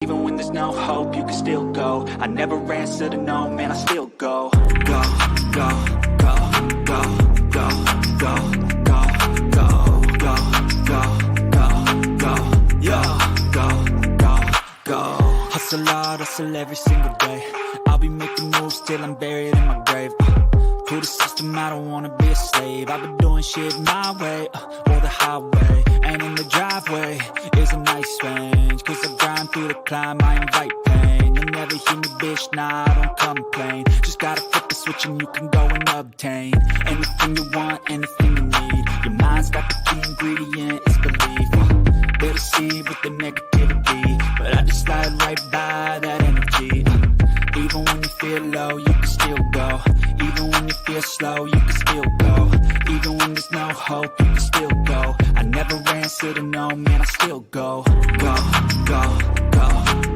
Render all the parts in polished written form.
Even when there's no hope, you can still go. I never answer to no, man, I still go. Go, go, go, go, go, go, go, go, go, go, go, go, go. Hustle hard, hustle every single day. I'll be making moves till I'm buried in my grave. To the system, I don't wanna be a slave. I've been doing shit my way, or the highway. And in the driveway is a nice range. Cause I grind through the climb, I invite pain. You'll never hear me, bitch, nah, I don't complain. Just gotta flip the switch and you can go and obtain anything you want, anything you need. Your mind's got the key ingredient, it's belief. They deceive with the negativity, but I just slide right by that energy. Even when you feel low, you can still go. Even when you feel slow, you can still go. Even when there's no hope, you can still go. I never answer to no, man, I still go. Go, go, go,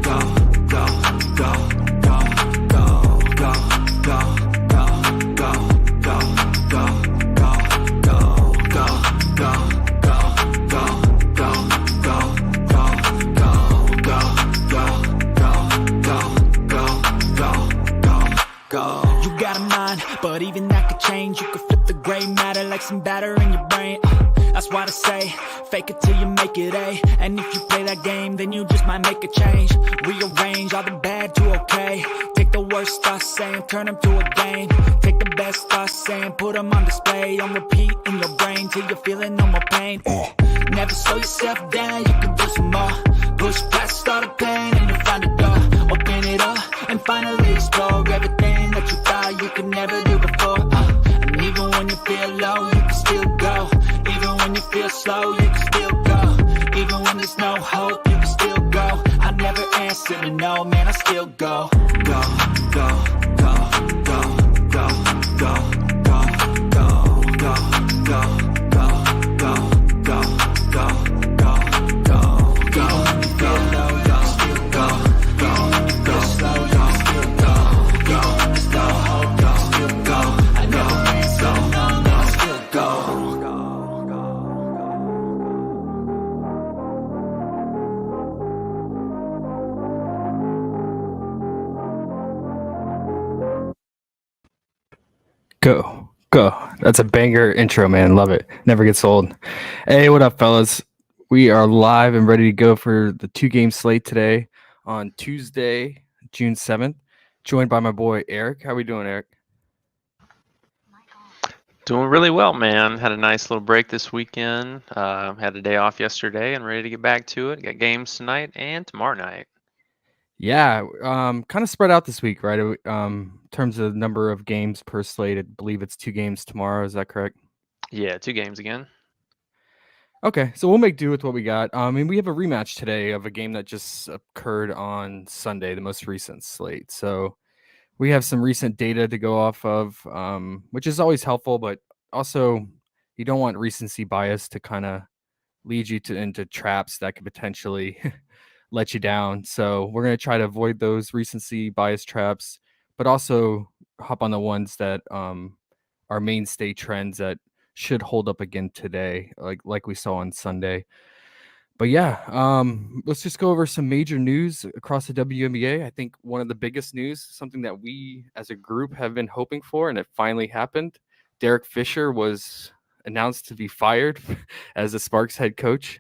go, go, go, go, go, go, go, go, go, go, go, go. You got a mind, but even that could change. You could flip the gray matter like some batter in your brain. That's why I say, fake it till you make it A. And if you play that game, then you just might make a change. Rearrange all the bad to okay. Take the worst thoughts saying, turn them to a game. Take the best thoughts saying, put them on display. On repeat in your brain till you're feeling no more pain. Never slow yourself down, you can do some more. Push past all the pain and you'll find a door. Open it up and finally explore everything that you thought you could never do before. And even when you feel low, you can still go. Even when you feel slow, you can still go. Even when there's no hope, you can still go. I never answer to no, man, I still go. Go, go, go, go, go, go, go, go, go, go, go, go, go, go, go, go, go. Even when you feel low, you can still go. Even when you feel slow, you can still go. Even when there's no hope, you can still go. I never answer to no, man, I still go. Go, go. That's a banger intro, man. Love it. Never gets old. Hey, what up, fellas? We are live and ready to go for the 2-game slate today on Tuesday, June 7th. Joined by my boy, Eric. How we doing, Eric? Doing really well, man. Had a nice little break this weekend. Had a day off yesterday and ready to get back to it. Got games tonight and tomorrow night. Yeah, kind of spread out this week, right? In terms of number of games per slate, I believe it's 2 games tomorrow. Is that correct? Yeah, 2 games again. Okay, so we'll make do with what we got. I mean, we have a rematch today of a game that just occurred on Sunday, the most recent slate. So we have some recent data to go off of, which is always helpful, but also you don't want recency bias to kind of lead you into traps that could potentially let you down. So we're going to try to avoid those recency bias traps, but also hop on the ones that are mainstay trends that should hold up again today, like we saw on Sunday. But yeah, let's just go over some major news across the WNBA. I think one of the biggest news, something that we as a group have been hoping for, and it finally happened. Derek Fisher was announced to be fired as the Sparks head coach.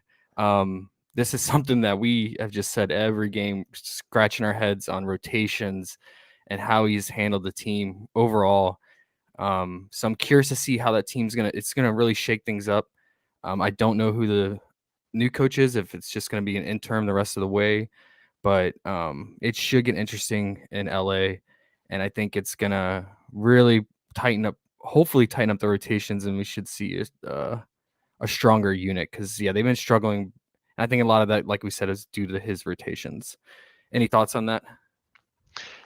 This is something that we have just said every game, scratching our heads on rotations and how he's handled the team overall. So I'm curious to see how that team's it's gonna really shake things up. I don't know who the new coach is, if it's just gonna be an interim the rest of the way, but it should get interesting in LA, and I think it's gonna really hopefully tighten up the rotations, and we should see a stronger unit because they've been struggling. I think a lot of that, like we said, is due to his rotations. Any thoughts on that?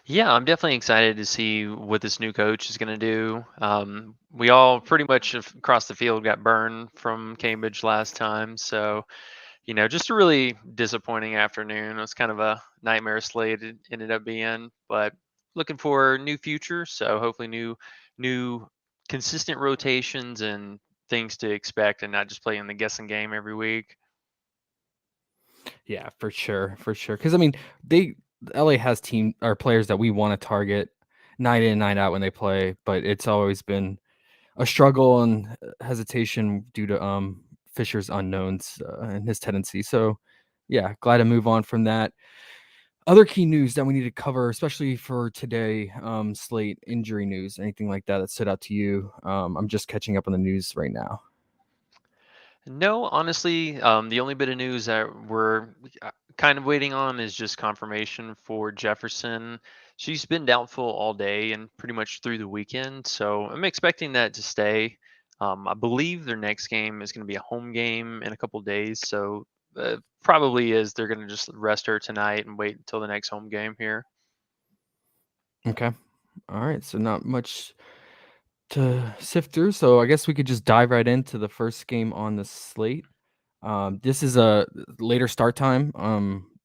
Yeah, I'm definitely excited to see what this new coach is going to do. We all pretty much across the field got burned from Cambridge last time. So, just a really disappointing afternoon. It was kind of a nightmare slate it ended up being, but looking for a new future. So hopefully new consistent rotations and things to expect and not just playing the guessing game every week. Yeah, for sure. Because I mean, they LA has team or players that we want to target night in, night out when they play, but it's always been a struggle and hesitation due to Fisher's unknowns and his tendency. So, yeah, glad to move on from that. Other key news that we need to cover, especially for today, slate injury news, anything like that that stood out to you. I'm just catching up on the news right now. No, honestly, the only bit of news that we're kind of waiting on is just confirmation for Jefferson. She's been doubtful all day and pretty much through the weekend, so I'm expecting that to stay. I believe their next game is going to be a home game in a couple days, so probably is they're going to just rest her tonight and wait until the next home game here. Okay. All right. So not much to sift through. So I guess we could just dive right into the first game on the slate. This is a later start time.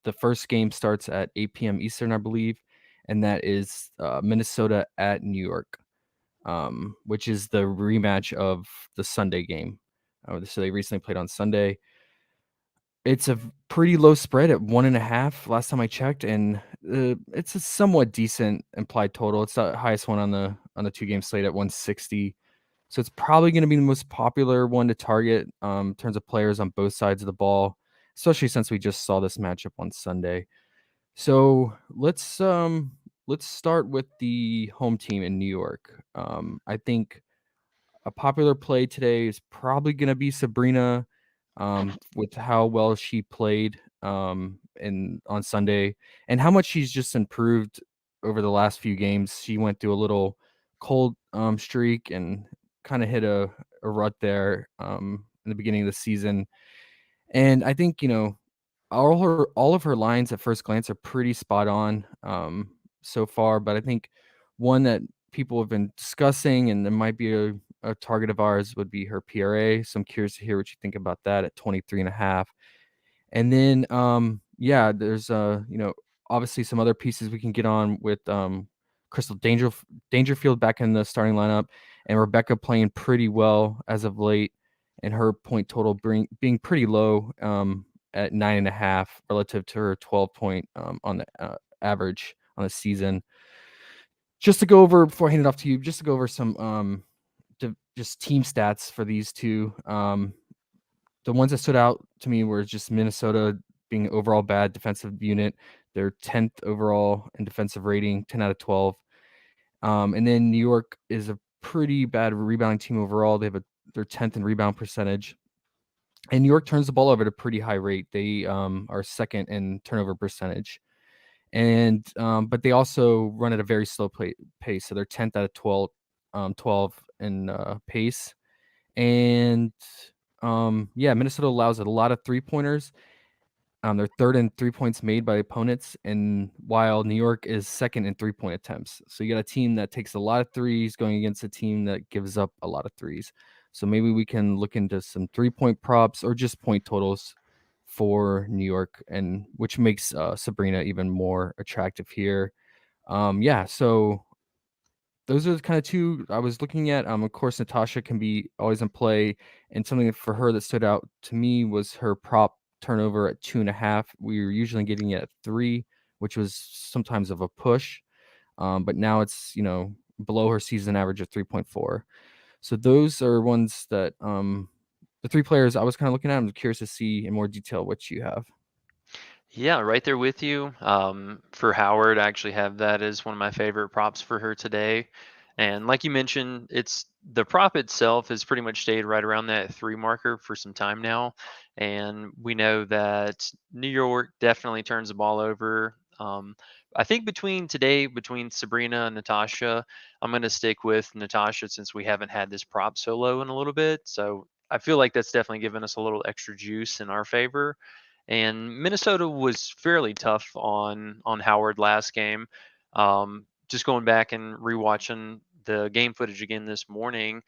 The first game starts at 8 p.m. Eastern, I believe, and that is Minnesota at New York, which is the rematch of the Sunday game. So they recently played on Sunday. It's a pretty low spread at 1.5 last time I checked, and it's a somewhat decent implied total. It's the highest one on the two-game slate at 160. So it's probably gonna be the most popular one to target, in terms of players on both sides of the ball, especially since we just saw this matchup on Sunday. So let's start with the home team in New York. I think a popular play today is probably gonna be Sabrina, with how well she played, in on Sunday and how much she's just improved over the last few games. She went through a little cold, streak and kinda hit a rut there, in the beginning of the season, and I think, all of her lines at first glance are pretty spot on, so far, but I think one that people have been discussing and there might be a target of ours would be her PRA. So I'm curious to hear what you think about that at 23.5. And then, yeah, there's obviously some other pieces we can get on with Crystal Dangerfield back in the starting lineup, and Rebecca playing pretty well as of late, and her point total being pretty low, at 9.5 relative to her 12 point, on the average on the season. Just to go over before I hand it off to you, just to go over some just team stats for these two. The ones that stood out to me were just Minnesota being overall bad defensive unit. They're 10th overall in defensive rating, 10 out of 12. And then New York is a pretty bad rebounding team overall. They're 10th in rebound percentage. And New York turns the ball over at a pretty high rate. They are second in turnover percentage. And but they also run at a very slow pace. So they're 10th out of 12 in pace. And yeah, Minnesota allows a lot of three-pointers. They're third in 3 points made by opponents, and while New York is second in 3-point attempts. So you got a team that takes a lot of threes going against a team that gives up a lot of threes. So maybe we can look into some 3-point props or just point totals for New York, and which makes Sabrina even more attractive here. Yeah, so those are the kind of two I was looking at. Of course, Natasha can be always in play, and something for her that stood out to me was her prop turnover at 2.5. We were usually getting it at 3, which was sometimes of a push, but now it's below her season average of 3.4. So those are ones that the three players I was kind of looking at. I'm curious to see in more detail what you have. Yeah, right there with you. For Howard, I actually have that as one of my favorite props for her today. And like you mentioned, it's the prop itself has pretty much stayed right around that 3 marker for some time now. And we know that New York definitely turns the ball over. I think between Sabrina and Natasha, I'm going to stick with Natasha since we haven't had this prop so low in a little bit. So I feel like that's definitely given us a little extra juice in our favor. And Minnesota was fairly tough on Howard last game. Just going back and rewatching the game footage again this morning,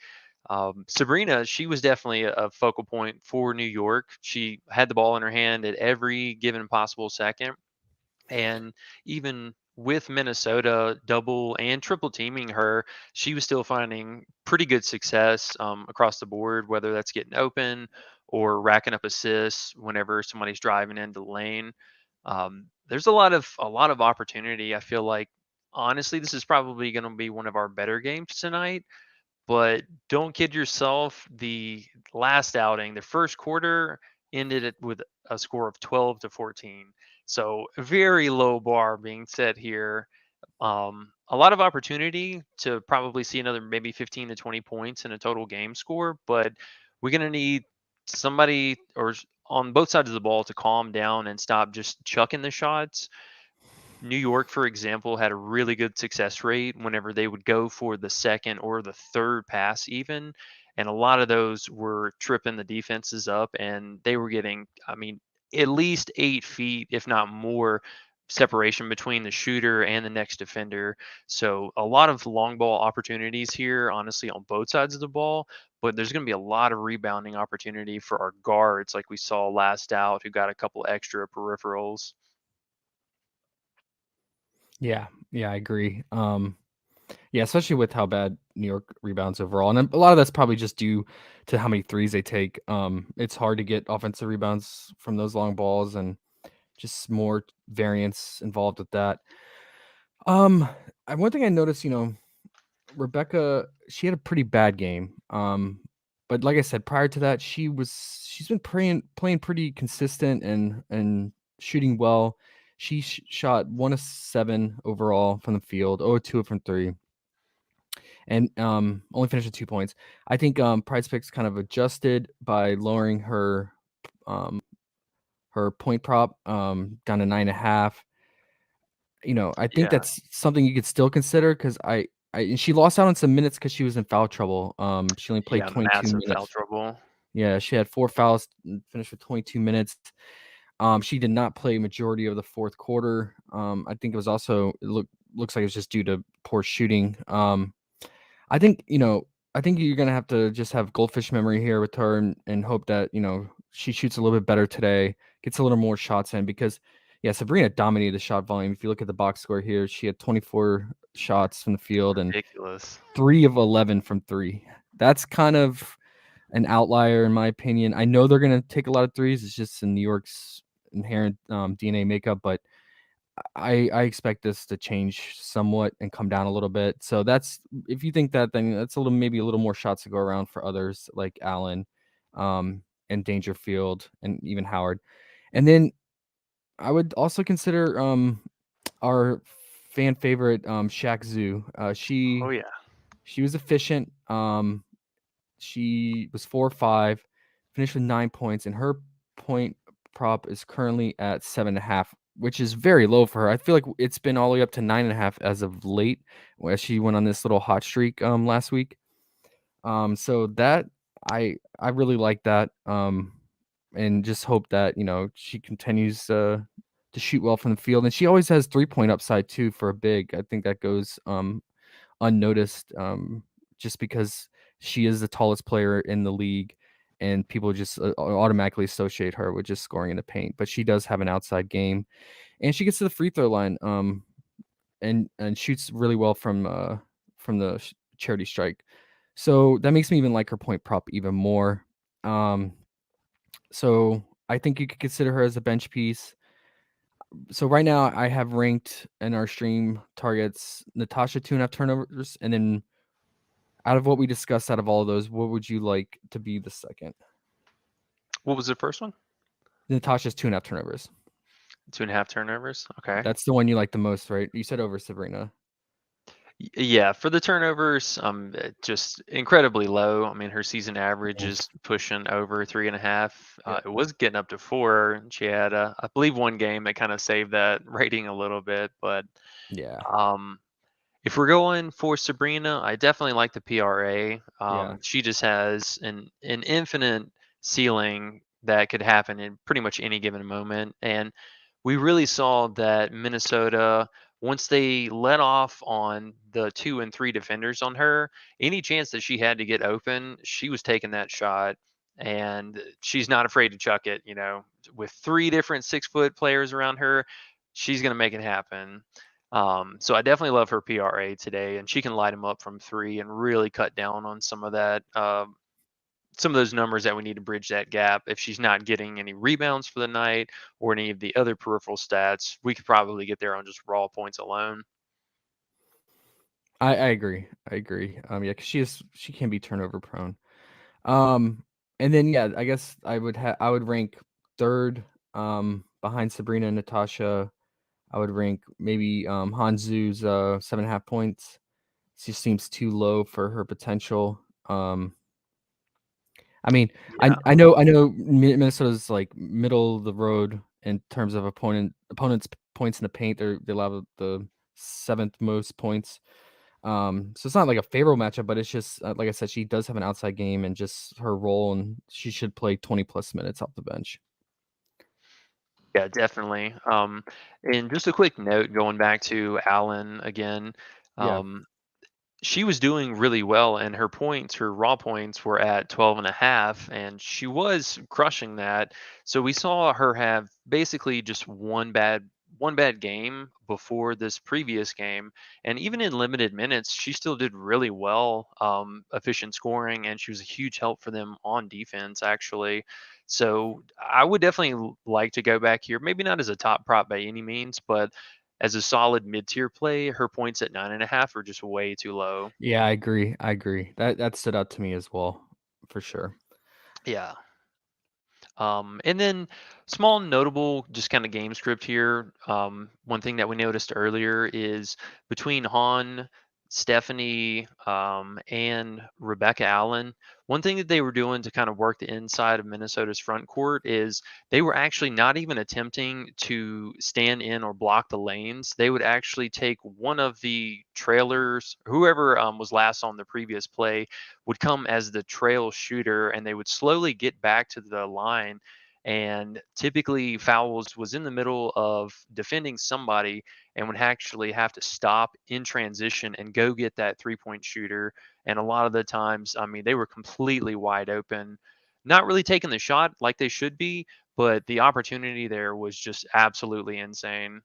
Sabrina, she was definitely a focal point for New York. She had the ball in her hand at every given possible second. And even with Minnesota double and triple teaming her, she was still finding pretty good success across the board, whether that's getting open or racking up assists whenever somebody's driving into the lane. There's a lot of opportunity. I feel like honestly, this is probably going to be one of our better games tonight. But don't kid yourself. The last outing, the first quarter ended it with a score of 12-14. So very low bar being set here. A lot of opportunity to probably see another maybe 15 to 20 points in a total game score, but we're going to need somebody on both sides of the ball to calm down and stop just chucking the shots. New York, for example, had a really good success rate whenever they would go for the second or the third pass, even. And a lot of those were tripping the defenses up, and they were getting, I mean, at least 8 feet, if not more, separation between the shooter and the next defender. So a lot of long ball opportunities here, honestly, on both sides of the ball. But there's going to be a lot of rebounding opportunity for our guards, like we saw last out, who got a couple extra peripherals. Yeah, yeah, I agree. Yeah, especially with how bad New York rebounds overall, and a lot of that's probably just due to how many threes they take. It's hard to get offensive rebounds from those long balls, and just more variance involved with that. Um, one thing I noticed, Rebecca, she had a pretty bad game. But like I said, prior to that, she's been playing pretty consistent and shooting well. She shot 1 of 7 overall from the field, 0 of 2 from three, and only finished with 2 points. I think PrizePicks kind of adjusted by lowering um her point prop down to 9.5. I think Yeah. that's something you could still consider because and she lost out on some minutes because she was in foul trouble. She only played Yeah, 22 massive foul minutes. trouble. Yeah, she had 4 fouls and finished with 22 minutes. She did not play majority of the fourth quarter. I think it was also looks like it was just due to poor shooting. I think I think you're gonna have to just have goldfish memory here with her and hope that she shoots a little bit better today, gets a little more shots in because yeah, Sabrina dominated the shot volume. If you look at the box score here, she had 24 shots from the field and Ridiculous. 3 of 11 from three. That's kind of an outlier in my opinion. I know they're gonna take a lot of threes. It's just in New York's inherent DNA makeup, but I expect this to change somewhat and come down a little bit. So that's if you think that, then that's maybe a little more shots to go around for others like Allen, and Dangerfield and even Howard. And then I would also consider our fan favorite Shaq Zoo. Oh yeah. She was efficient. She was 4 or 5, finished with 9 points, and her point prop is currently at 7.5, which is very low for her. I feel like it's been all the way up to 9.5 as of late, where she went on this little hot streak last week. So that I really like that. And just hope that she continues to shoot well from the field, and she always has 3-point upside too for a big. I think that goes unnoticed, just because she is the tallest player in the league, and people just automatically associate her with just scoring in the paint. But she does have an outside game, and she gets to the free throw line, and shoots really well from the charity strike. So that makes me even like her point prop even more. Um, so I think you could consider her as a bench piece. So right now I have ranked in our stream targets Natasha 2.5 turnovers, and then out of what we discussed, out of all of those, what would you like to be the second? What was the first one? Natasha's 2.5 turnovers. 2.5 turnovers. Okay. That's the one you like the most, right? You said over Sabrina. Yeah, for the turnovers, just incredibly low. I mean, her season average Yeah. is pushing over 3.5. Yeah. It was getting up to 4. She had, I believe, one game that kind of saved that rating a little bit. But Yeah. um, if we're going for Sabrina, I definitely like the PRA. Yeah. She just has an infinite ceiling that could happen in pretty much any given moment. And we really saw that Minnesota, once they let off on the 2 and 3 defenders on her, any chance that she had to get open, she was taking that shot. And she's not afraid to chuck it, with 3 different 6-foot players around her, she's going to make it happen. So I definitely love her PRA today, and she can light them up from 3 and really cut down on some of that some of those numbers that we need to bridge that gap. If she's not getting any rebounds for the night or any of the other peripheral stats, we could probably get there on just raw points alone. I agree. I agree. Yeah, because she can be turnover prone. Um, and then yeah, I guess I would rank third behind Sabrina and Natasha. I would rank maybe Hanzu's 7.5 points. She seems too low for her potential. I mean, Yeah. I know Minnesota's like middle of the road in terms of opponents points in the paint. They allow the seventh most points. So it's not like a favorable matchup, but it's just like I said, she does have an outside game and just her role, and she should play 20 plus minutes off the bench. Yeah, definitely. And just a quick note going back to Allen again. Yeah. Um, she was doing really well, and her points, her raw points were at 12 and a half, and she was crushing that. So we saw her have basically just one bad game before this previous game, and even in limited minutes she still did really well, efficient scoring, and she was a huge help for them on defense actually. So I would definitely like to go back here, maybe not as a top prop by any means, but as a solid mid-tier play. Her points at 9.5 are just way too low. Yeah, I agree. I agree. That stood out to me as well, for sure. Yeah. And then small notable just kind of game script here. One thing that we noticed earlier is between Han, Stephanie, and Rebecca Allen, one thing that they were doing to kind of work the inside of Minnesota's front court is they were actually not even attempting to stand in or block the lanes. They would actually take one of the trailers, whoever was last on the previous play, would come as the trail shooter, and they would slowly get back to the line. And typically Fowles was in the middle of defending somebody and would actually have to stop in transition and go get that 3-point shooter. And a lot of the times, I mean, they were completely wide open, not really taking the shot like they should be, but the opportunity there was just absolutely insane.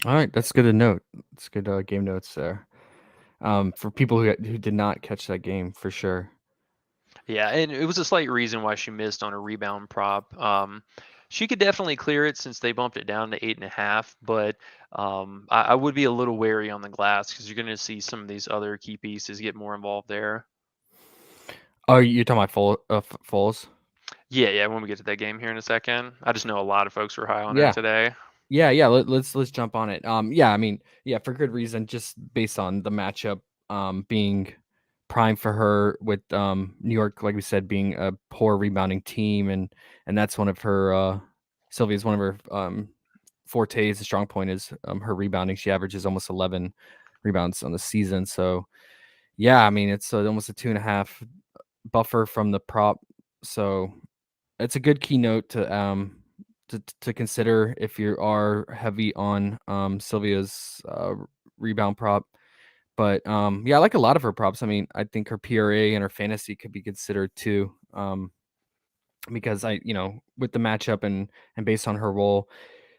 All right, that's good to note. It's good game notes there. For people who did not catch that game, for sure. Yeah, and it was a slight reason why she missed on a rebound prop. She could definitely clear it since they bumped it down to 8.5, but I would be a little wary on the glass because you're going to see some of these other key pieces get more involved there. Oh, you're talking about Foles? Yeah, yeah. When we get to that game here in a second, I just know a lot of folks were high on her Yeah. today. Yeah. Let's jump on it. Yeah, I mean, yeah, for good reason, just based on the matchup being prime for her with New York, like we said, being a poor rebounding team, and that's one of her Sylvia's one of her fortes. The strong point is her rebounding. She averages almost 11 rebounds on the season. So yeah, I mean, it's almost a 2.5 buffer from the prop. So it's a good keynote to consider if you are heavy on Sylvia's rebound prop. But yeah, I like a lot of her props. I mean, I think her PRA and her fantasy could be considered too. Because with the matchup and based on her role,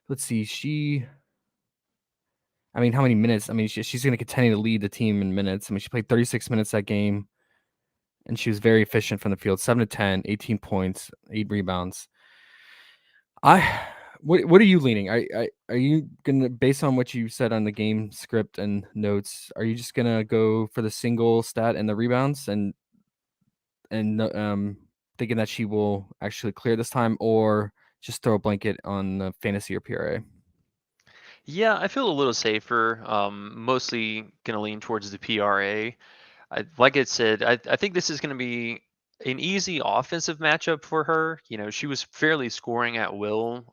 let's see, I mean, how many minutes? I mean, she's going to continue to lead the team in minutes. I mean, she played 36 minutes that game, and she was very efficient from the field, 7 to 10, 18 points, 8 rebounds. What are you leaning? Are you gonna, based on what you said on the game script and notes, are you just gonna go for the single stat and the rebounds and thinking that she will actually clear this time, or just throw a blanket on the fantasy or PRA? Yeah, I feel a little safer. Mostly going to lean towards the PRA. Like I said, I think this is going to be an easy offensive matchup for her. You know, she was fairly scoring at will.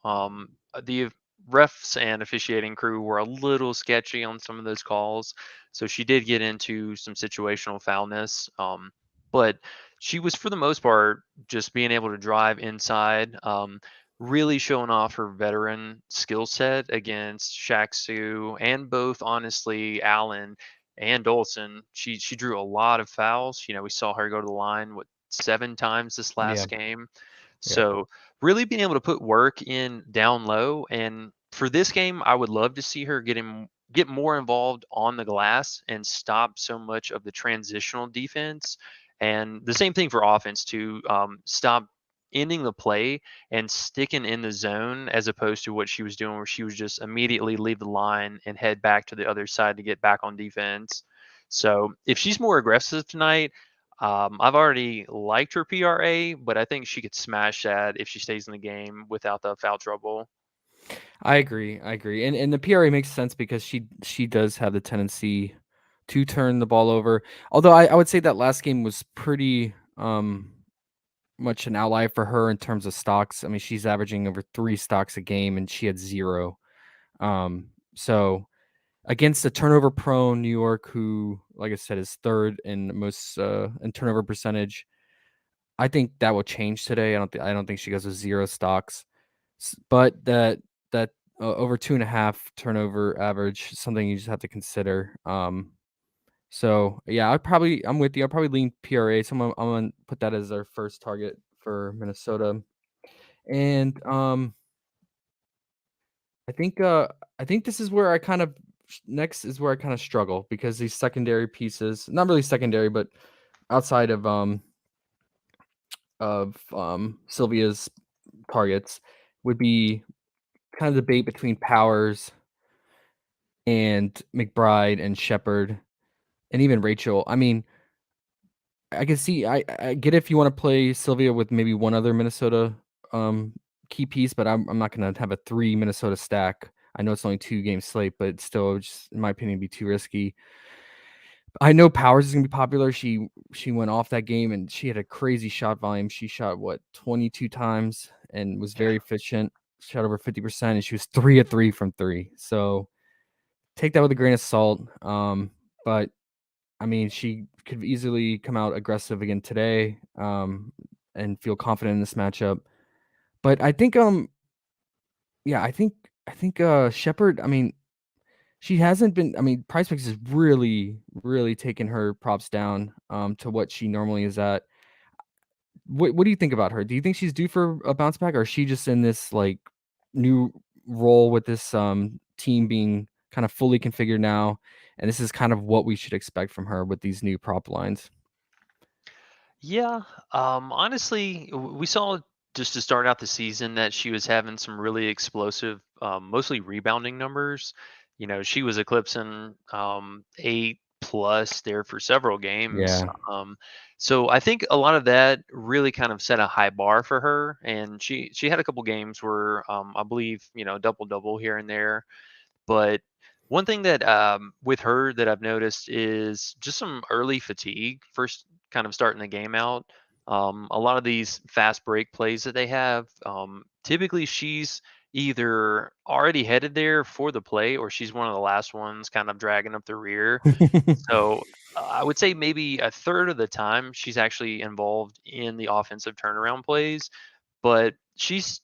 The refs and officiating crew were a little sketchy on some of those calls, so she did get into some situational foulness. But she was, for the most part, just being able to drive inside. Really showing off her veteran skill set against Shaq Su and both, honestly, Allen and Dolson. She drew a lot of fouls. You know, we saw her go to the line 7 times this Yeah, last game. yeah. So really being able to put work in down low. And for this game, I would love to see her get more involved on the glass and stop so much of the transitional defense And the same thing for offense to stop ending the play and sticking in the zone as opposed to what she was doing, where she was just immediately leave the line and head back to the other side to get back on defense. So if she's more aggressive tonight, I've already liked her PRA, but I think she could smash that if she stays in the game without the foul trouble. I agree. I agree. And the PRA makes sense because she does have the tendency to turn the ball over. Although I would say that last game was pretty much an outlier for her in terms of stocks. I mean, she's averaging over 3 stocks a game and she had 0. So against a turnover prone New York, who, like I said, is third in most in turnover percentage, I think that will change today. I don't think she goes with 0 stocks. But that over 2.5 turnover average, something you just have to consider. So yeah, I'm with you. I'll probably lean PRA. So I'm gonna put that as our first target for Minnesota. And I think this is where I kind of next is where I kind of struggle because these secondary pieces, not really secondary, but outside of Sylvia's targets, would be kind of debate between Powers and McBride and Shepard and even Rachel. I mean, I can see I get if you want to play Sylvia with maybe one other Minnesota key piece, but I'm not gonna have a 3 Minnesota stack. I know it's only 2 game slate, but still, just in my opinion, be too risky. I know Powers is gonna be popular. She went off that game and she had a crazy shot volume. She shot 22 times and was Yeah. very efficient. Shot over 50%, and she was 3 of 3 from 3. So take that with a grain of salt. But I mean, she could easily come out aggressive again today, and feel confident in this matchup. But I think, yeah, Shepard. I mean, she hasn't been. I mean, PrizePicks has really, really taken her props down, to what she normally is at. What do you think about her? Do you think she's due for a bounce back, or is she just in this like new role with this team being kind of fully configured now, and this is kind of what we should expect from her with these new prop lines? Yeah, honestly, we saw just to start out the season that she was having some really explosive, mostly rebounding numbers. She was eclipsing 8 plus there for several games. Yeah. So I think a lot of that really kind of set a high bar for her, and she had a couple games where I believe double double here and there. But one thing that with her that I've noticed is just some early fatigue first kind of starting the game out. A lot of these fast break plays that they have, typically she's either already headed there for the play or she's one of the last ones kind of dragging up the rear. So I would say maybe a third of the time she's actually involved in the offensive turnaround plays, but she's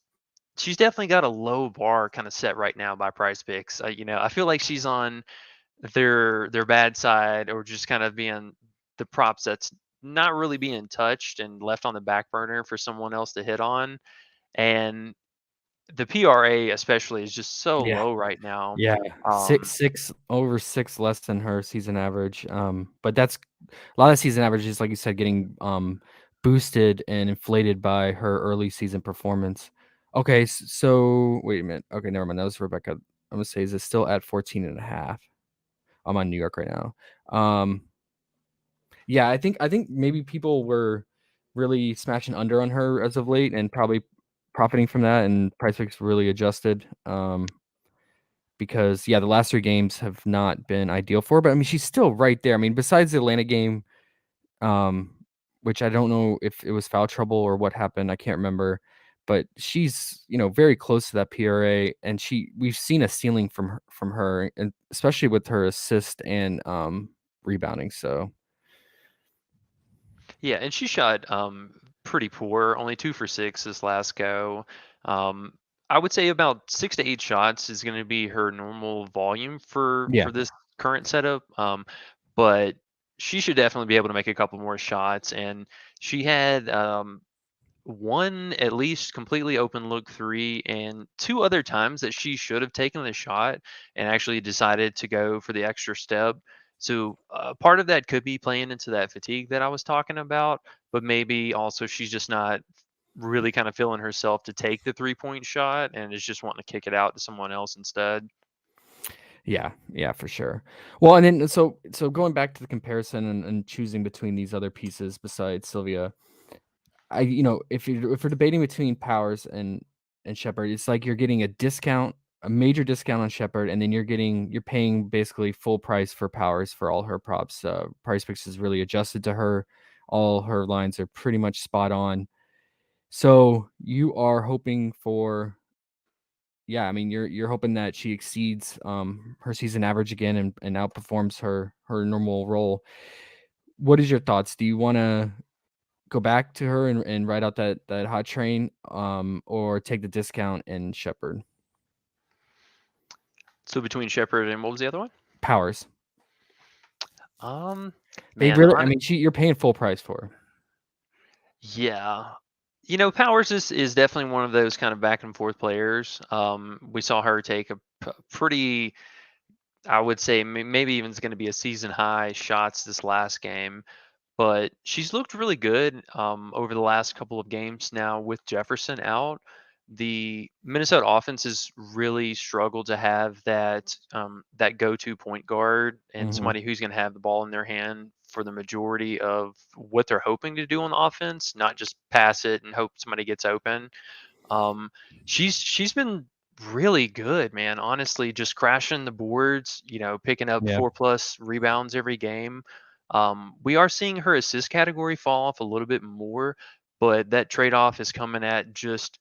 definitely got a low bar kind of set right now by Price Picks. I feel like she's on their bad side or just kind of being the props that's not really being touched and left on the back burner for someone else to hit on. And the PRA especially is just so Yeah. low right now. Yeah, Um, 6 over 6 less than her season average. But that's a lot of season averages, like you said, getting boosted and inflated by her early season performance. Okay, so wait a minute. Okay, never mind. That was Rebecca. I'm gonna say, is it still at 14.5? I'm on New York right now. Yeah, I think maybe people were really smashing under on her as of late and probably profiting from that, and price picks really adjusted. Because yeah, the last 3 games have not been ideal for her, but I mean, she's still right there. I mean, besides the Atlanta game, um, which I don't know if it was foul trouble or what happened, I can't remember, but she's, very close to that PRA, and we've seen a ceiling from her, and especially with her assist and rebounding. So yeah, and she shot pretty poor, only 2 for 6 this last go. Um, I would say about 6 to 8 shots is going to be her normal volume for yeah. for this current setup. But she should definitely be able to make a couple more shots. And she had one at least completely open look three, and 2 other times that she should have taken the shot and actually decided to go for the extra step. So part of that could be playing into that fatigue that I was talking about, but maybe also she's just not really kind of feeling herself to take the 3-point shot and is just wanting to kick it out to someone else instead. Yeah, for sure. Well, and then so going back to the comparison and choosing between these other pieces besides Sylvia, if you're debating between Powers and Shepard, it's like you're getting a discount, a major discount on Shepard, and then you're paying basically full price for Powers for all her props. PrizePicks is really adjusted to her. All her lines are pretty much spot on. So you are hoping for, yeah, I mean, you're hoping that she exceeds her season average again and outperforms her normal role. What is your thoughts? Do you want to go back to her and ride out that hot train, or take the discount and Shepherd So between Shepard and what was the other one? Powers? Um, They man, really, I mean, you're paying full price for her. yeah. Powers is definitely one of those kind of back and forth players. We saw her take a pretty, I would say, maybe even it's going to be a season high shots this last game. But she's looked really good over the last couple of games now with Jefferson out. The Minnesota offense has really struggled to have that go-to point guard and Mhm. somebody who's going to have the ball in their hand for the majority of what they're hoping to do on the offense, not just pass it and hope somebody gets open. Um, she's been really good, man. Honestly, just crashing the boards, picking up Yeah. 4+ rebounds every game. We are seeing her assist category fall off a little bit more, but that trade off is coming at just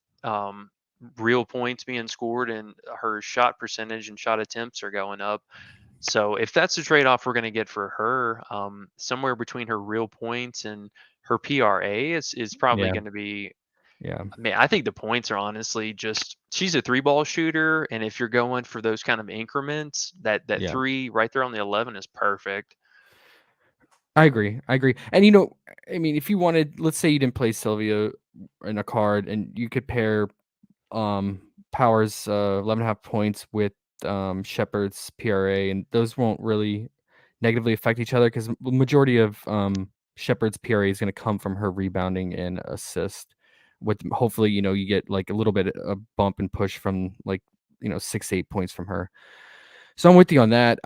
real points being scored, and her shot percentage and shot attempts are going up. So if that's the trade off we're going to get for her, somewhere between her real points and her PRA is probably Yeah. going to be. Yeah. I mean, I think the points are honestly just she's a three ball shooter, and if you're going for those kind of increments, that Yeah. three right there on the 11 is perfect. I agree. I agree. And I mean, if you wanted, let's say you didn't play Sylvia in a card and you could pair um Powers 11.5 points with Shepard's PRA, and those won't really negatively affect each other because the majority of Shepard's PRA is going to come from her rebounding and assist. With hopefully, you get like a little bit of bump and push from like 6 to 8 points from her. So I'm with you on that.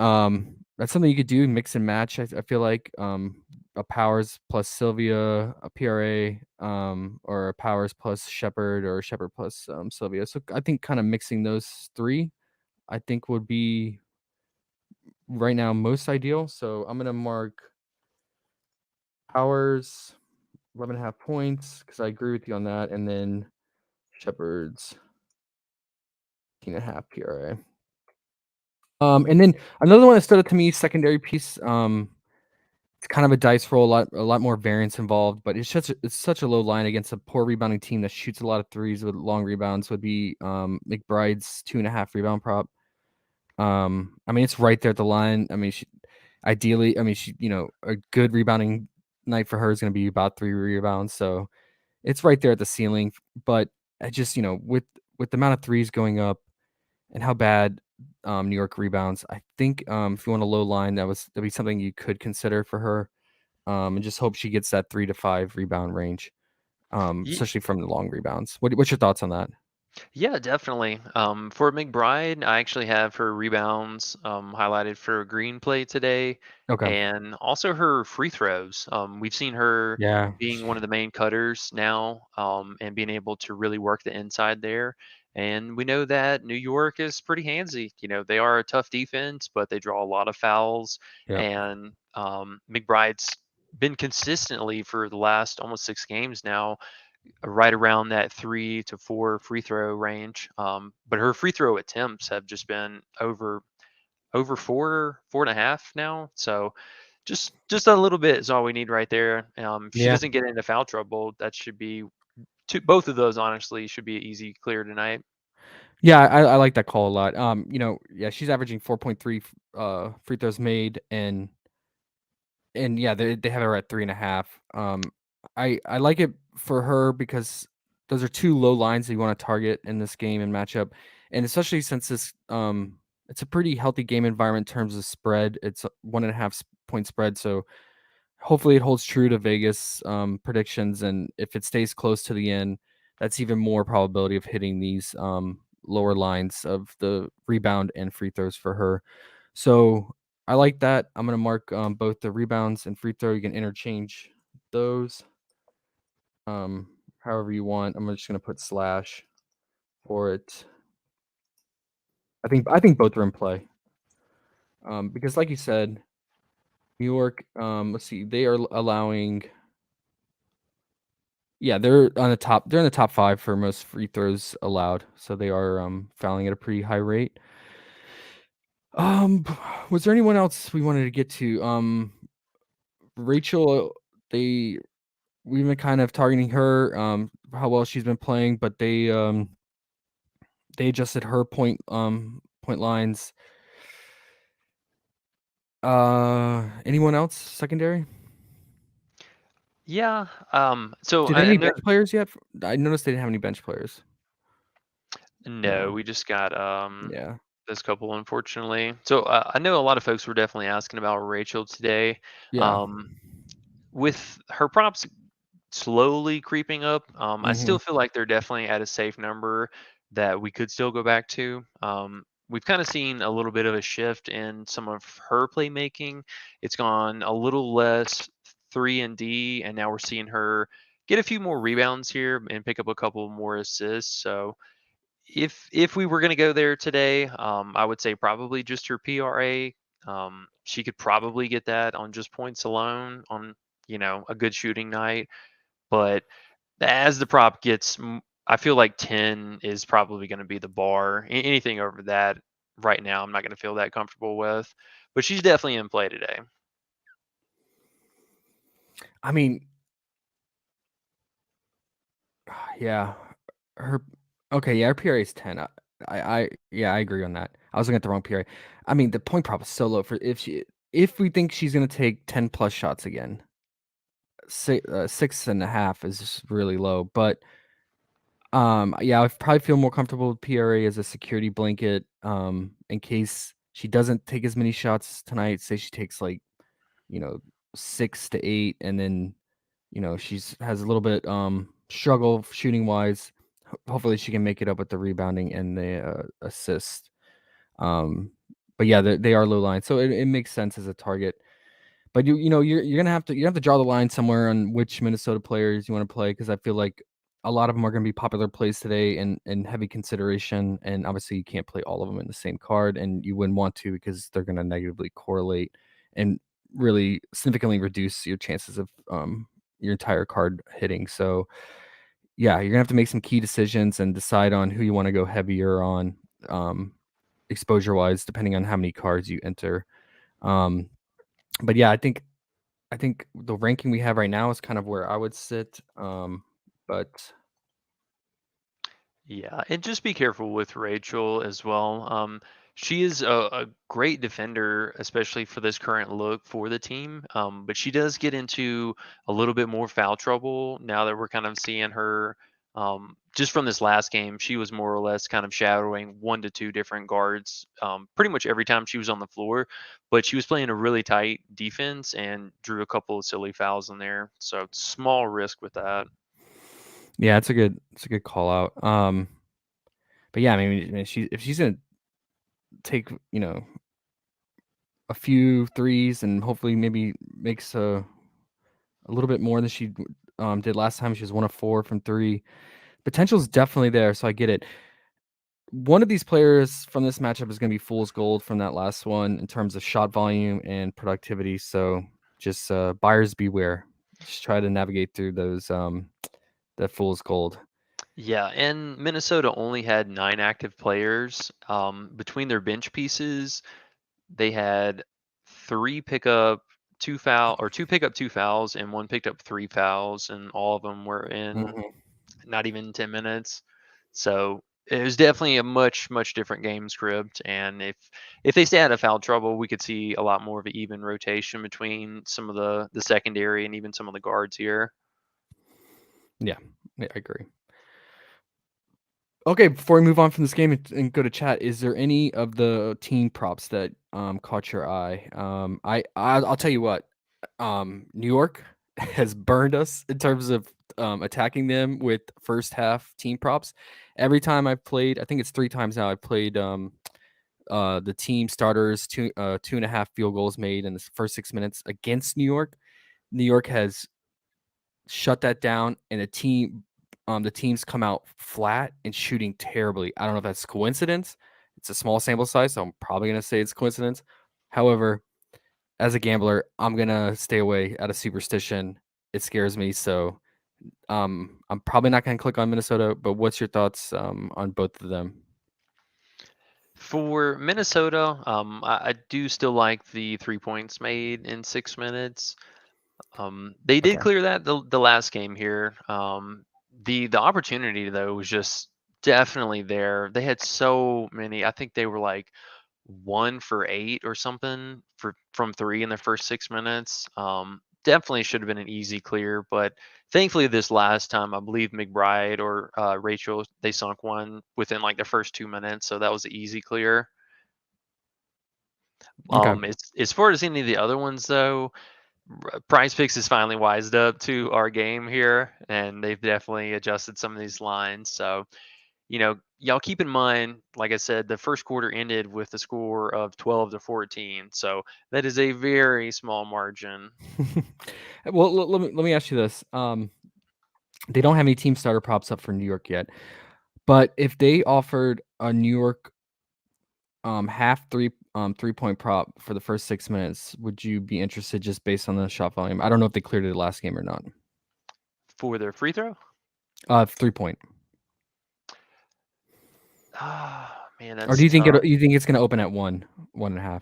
That's something you could do, mix and match. I feel like a Powers plus Sylvia, a PRA, or a Powers plus Shepherd, or Shepherd plus Sylvia. So I think kind of mixing those three, I think would be right now most ideal. So I'm gonna mark Powers 11.5 points because I agree with you on that, and then Shepherd's 18.5 PRA. And then another one that stood out to me, secondary piece. It's kind of a dice roll, a lot more variance involved, but it's such a low line against a poor rebounding team that shoots a lot of threes with long rebounds. Would be McBride's 2.5 rebound prop. I mean, it's right there at the line. I mean, ideally, I mean, a good rebounding night for her is going to be about 3 rebounds, so it's right there at the ceiling. But I just, with the amount of threes going up and how bad New York rebounds, I think if you want a low line, that'd be something you could consider for her. And just hope she gets that 3 to 5 rebound range, especially from the long rebounds. What's your thoughts on that? Yeah, definitely. For McBride, I actually have her rebounds highlighted for a green play today, Okay. and also her free throws. We've seen her Yeah. being one of the main cutters now, and being able to really work the inside there. And we know that New York is pretty handsy. They are a tough defense, but they draw a lot of fouls. Yeah. And McBride's been consistently for the last almost 6 games now right around that 3 to 4 free throw range. But her free throw attempts have just been over 4.5 now. So just a little bit is all we need right there. If she Yeah. doesn't get into foul trouble, that should be both of those honestly should be an easy clear tonight. Yeah, I like that call a lot. Yeah, she's averaging 4.3 free throws made, and yeah, they have her at 3.5. I like it for her because those are two low lines that you want to target in this game and matchup, and especially since this it's a pretty healthy game environment in terms of spread. It's a 1.5 point spread, so hopefully it holds true to Vegas predictions. And if it stays close to the end, that's even more probability of hitting these lower lines of the rebound and free throws for her. So I like that. I'm gonna mark both the rebounds and free throw. You can interchange those however you want. I'm just gonna put slash for it. I think both are in play. Because like you said, New York, let's see, they are allowing, yeah, they're on the top. They're in the top 5 for most free throws allowed, so they are fouling at a pretty high rate. Um, was there anyone else we wanted to get to? Rachel, they we've been kind of targeting her, how well she's been playing, but they adjusted her point lines. Anyone else secondary? Yeah. So Did they have I any know. bench players yet? I noticed they didn't have any bench players. No, No. we just got Yeah. this couple, unfortunately. So I know a lot of folks were definitely asking about Rachel today. Yeah. Um, with her props slowly creeping up, I Mhm. still feel like they're definitely at a safe number that we could still go back to. We've kind of seen a little bit of a shift in some of her playmaking. It's gone a little less 3 and D, and now we're seeing her get a few more rebounds here and pick up a couple more assists. So if we were going to go there today, I would say probably just her PRA. She could probably get that on just points alone on a good shooting night. But as the prop gets, I feel like 10 is probably going to be the bar. Anything over that right now, I'm not going to feel that comfortable with. But she's definitely in play today. I mean, yeah. Her okay, yeah, her PRA is 10. Yeah, I agree on that. I was looking at the wrong PRA. I mean, the point prop is so low for if we think she's gonna take 10 plus shots again. 6.5 is just really low. But yeah, I probably feel more comfortable with PRA as a security blanket. In case she doesn't take as many shots tonight. Say she takes like, you know, 6 to 8, and then she's has a little bit struggle shooting wise. Hopefully she can make it up with the rebounding and the assist. Um, but yeah, they are low line, so it makes sense as a target. But you're gonna have to draw the line somewhere on which Minnesota players you want to play, because I feel like a lot of them are going to be popular plays today and heavy consideration, and obviously you can't play all of them in the same card, and you wouldn't want to because they're going to negatively correlate and really significantly reduce your chances of your entire card hitting. So yeah, you're gonna have to make some key decisions and decide on who you want to go heavier on, um, exposure wise, depending on how many cards you enter. Um, but yeah, I think the ranking we have right now is kind of where I would sit. But Yeah, and just be careful with Rachel as well. She is a great defender, especially for this current look for the team. But she does get into a little bit more foul trouble now that we're kind of seeing her. Just from this last game, she was more or less kind of shadowing 1 to 2 different guards pretty much every time she was on the floor. But she was playing a really tight defense and drew a couple of silly fouls in there. So small risk with that. yeah, it's a good call out. But yeah, I mean, if she's gonna take a few threes and hopefully maybe makes a little bit more than she did last time. She was 1 of 4 from three. Potential is definitely there, so I get it. One of these players from this matchup is going to be fool's gold from that last one in terms of shot volume and productivity. So just buyers beware. Just try to navigate through those that fool's gold. Yeah, and Minnesota only had 9 active players. Between their bench pieces, they had 2 pick up 2 fouls, and one picked up 3 fouls, and all of them were in Mhm. not even 10 minutes. So it was definitely a much different game script. And if they stay out of foul trouble, we could see a lot more of an even rotation between some of the secondary and even some of the guards here. Yeah, I agree. Okay, before we move on from this game and go to chat, is there any of the team props that caught your eye? I'll tell you what, New York has burned us in terms of attacking them with first half team props. Every time I've played, I think it's 3 times now. I played the team starters 2.5 field goals made in the first 6 minutes against New York. New York has shut that down, and the teams come out flat and shooting terribly. I don't know if that's coincidence. It's a small sample size, so I'm probably gonna say it's coincidence. However, as a gambler, I'm gonna stay away out of superstition. It scares me, so I'm probably not gonna click on Minnesota. But what's your thoughts on both of them? For Minnesota, I do still like the 3 points made in 6 minutes. They did Okay. clear that the last game here. The opportunity though was just definitely there. They had so many. I think they were like 1 for 8 or something from three in the first 6 minutes. Definitely should have been an easy clear, but thankfully this last time I believe McBride or Rachel they sunk one within like the first 2 minutes, so that was an easy clear. Okay. As far as any of the other ones though, PrizePicks is finally wised up to our game here, and they've definitely adjusted some of these lines. So, y'all keep in mind, like I said, the first quarter ended with a score of 12-14. So that is a very small margin. Well, let me ask you this. They don't have any team starter props up for New York yet, but if they offered a New York half 3-point prop for the first 6 minutes, would you be interested just based on the shot volume? I don't know if they cleared it last game or not. For their free throw? 3-point. Ah, man, Or do that's you think tough. it's gonna open at 1.5?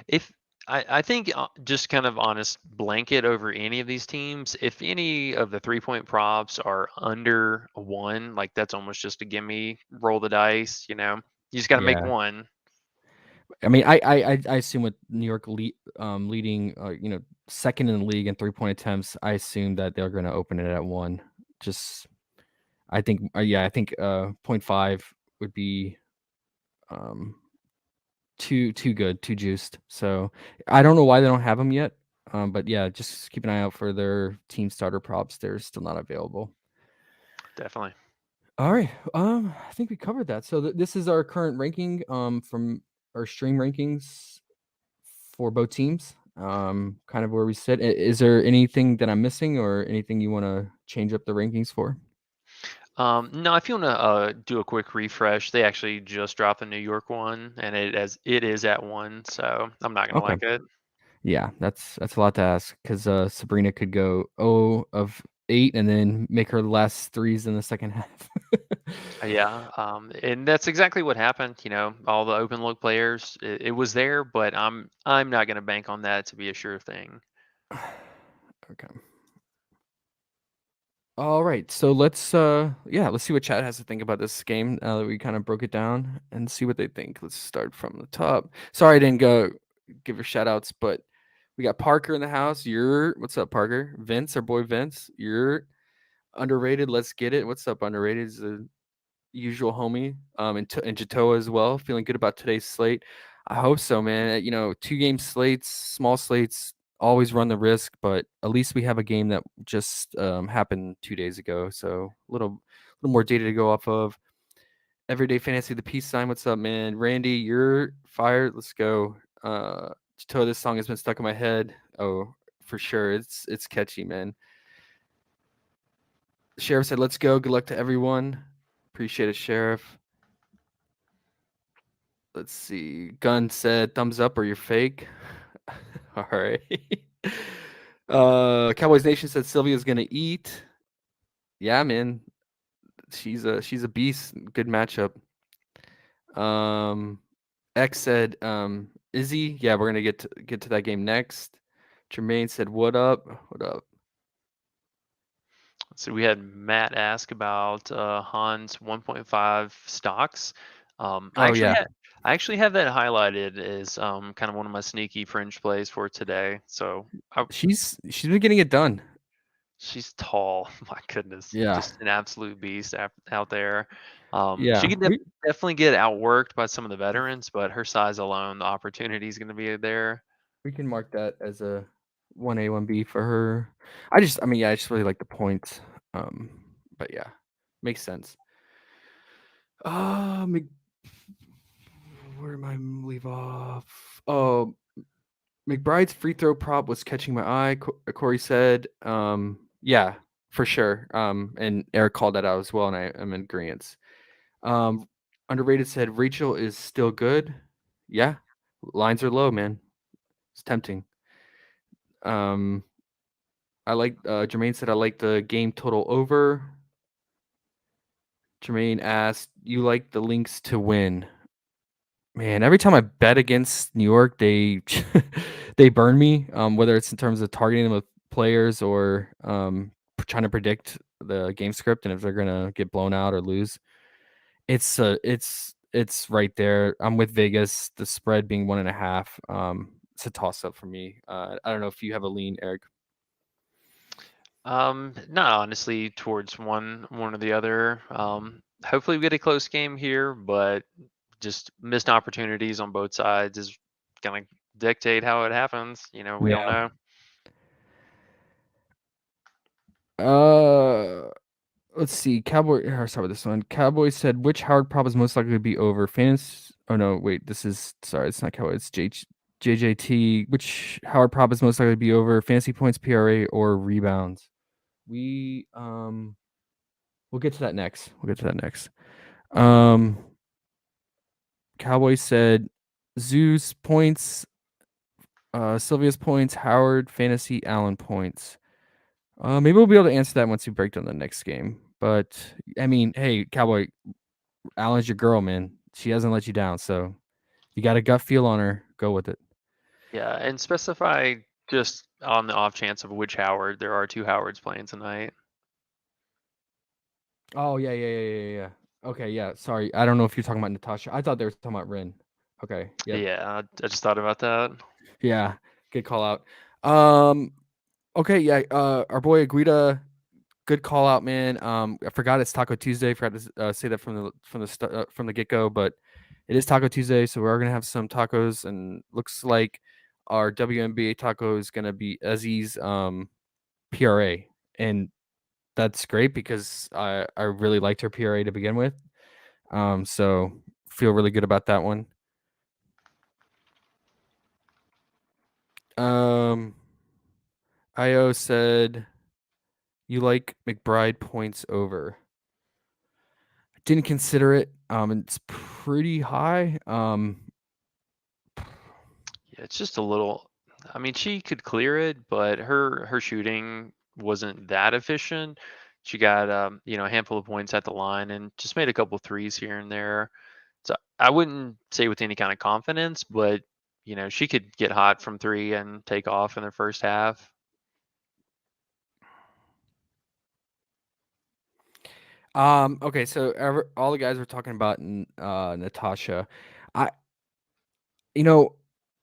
If I think just kind of honest blanket over any of these teams, if any of the 3 point props are under a one, like that's almost just a gimme, roll the dice, you just got to make Yeah. one. I mean, I assume with New York leading, second in the league in 3-point attempts, I assume that they're gonna open it at 1. Just I think, yeah, I think, point 0.5 would be, um, too good, too juiced. So, I don't know why they don't have them yet, but yeah, just keep an eye out for their team starter props. They're still not available. Definitely. Alright, I think we covered that. So, this is our current ranking, from our stream rankings for both teams, kind of where we sit. Is there anything that I'm missing or anything you wanna change up the rankings for? No, if you want to do a quick refresh, they actually just dropped a New York one, and it is at one, so I'm not gonna Okay. like it. Yeah, that's a lot to ask because Sabrina could go 0 of 8 and then make her last threes in the second half. Yeah, and that's exactly what happened. All the open look players, it was there, but I'm not gonna bank on that to be a sure thing. Okay. All right, so let's see what chat has to think about this game now that we kind of broke it down and see what they think. Let's start from the top. Sorry I didn't go give your shout outs, but we got Parker in the house. What's up, Parker? Vince, our boy Vince. You're underrated. Let's get it. What's up, underrated? Is the usual homie. And Jatoa as well. Feeling good about today's slate. I hope so, man. 2-game slates, small slates, always run the risk, but at least we have a game that just happened 2 days ago, so little more data to go off of. Everyday fantasy, the peace sign. What's up, man? Randy, you're fired. Let's go. Jatoa, this song has been stuck in my head. Oh, for sure. It's catchy, man. Sheriff said, "Let's go. Good luck to everyone." Appreciate it, Sheriff. Let's see. Gun said, "Thumbs up or you're fake." All right. Cowboys Nation said Sylvia's gonna eat. Yeah, man. She's a beast. Good matchup. X said, Izzy. Yeah, we're gonna get to that game next. Jermaine said, "What up? What up?" So we had Matt ask about Han's 1.5 stocks. I Oh actually yeah, had I actually have that highlighted as kind of one of my sneaky fringe plays for today. So she's been getting it done. she's tall. My goodness, Yeah. just an absolute beast out there. She Yeah, can definitely get outworked by some of the veterans, but her size alone, the opportunity is going to be there. we can mark that as a 1A, 1B for her. I mean, yeah, I just really like the points. Um, but yeah, makes sense. Mc, where am I leave off? Oh, McBride's free throw prop was catching my eye. Corey said, yeah, for sure. And Eric called that out as well, and I'm in agreement. Um, Underrated said Rachel is still good. Yeah, lines are low, man. It's tempting. Um, I like Jermaine said I like the game total over. Jermaine asked, "You like the Lynx to win?" Man, every time I bet against New York, they they burn me. Whether it's in terms of targeting them with players or trying to predict the game script and if they're gonna get blown out or lose. It's right there. I'm with Vegas. The spread being 1.5. It's a toss up for me. I don't know if you have a lean, Eric. Not honestly towards one or the other. Hopefully we get a close game here, but just missed opportunities on both sides is gonna dictate how it happens. We don't Yeah. know. Let's see. Cowboy. I'll start with this one. Cowboy said, "Which Howard prop is most likely to be over?" Fans. Oh no, wait. This is sorry. It's not Cowboy. It's JJT. Which Howard prop is most likely to be over? Fantasy points, PRA, or rebounds? We'll get to that next. Um, Cowboy said, Zeus points, Sylvia's points, Howard fantasy, Allen points. Maybe we'll be able to answer that once we break down the next game. But I mean, hey, Cowboy, Allen's your girl, man. She hasn't let you down, so you got a gut feel on her. Go with it. Yeah, and specify just on the off chance of which Howard. There are two Howards playing tonight. Oh yeah. Okay, yeah. Sorry, I don't know if you're talking about Natasha. I thought they were talking about Rin. Okay, yeah, Yeah, I just thought about that. yeah. Good call out. Okay, yeah. Our boy Aguida, good call out, man. I forgot it's Taco Tuesday. Forgot to say that from the get go, but it is Taco Tuesday, so we're gonna have some tacos, and looks like our WNBA taco is gonna be Ezzy's PRA, and that's great because I really liked her PRA to begin with. So feel really good about that one. Um, Io said you like McBride points over. Didn't consider it. It's pretty high. Yeah, it's just a little. I mean, she could clear it, but her shooting wasn't that efficient. She got a handful of points at the line and just made a couple threes here and there. So I wouldn't say with any kind of confidence, but she could get hot from three and take off in the first half. Okay, so all the guys were talking about Natasha. I, you know,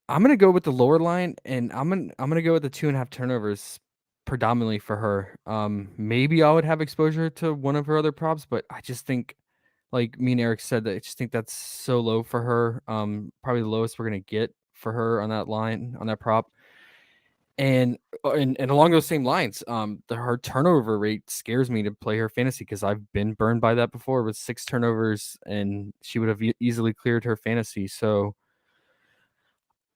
I'm gonna go with the lower line, and I'm gonna go with the 2.5 turnovers predominantly for her. Maybe I would have exposure to one of her other props, but I just think, like me and Eric said, that I just think that's so low for her. Probably the lowest we're gonna get for her on that line on that prop. And along those same lines, her turnover rate scares me to play her fantasy because I've been burned by that before with 6 turnovers, and she would have easily cleared her fantasy. So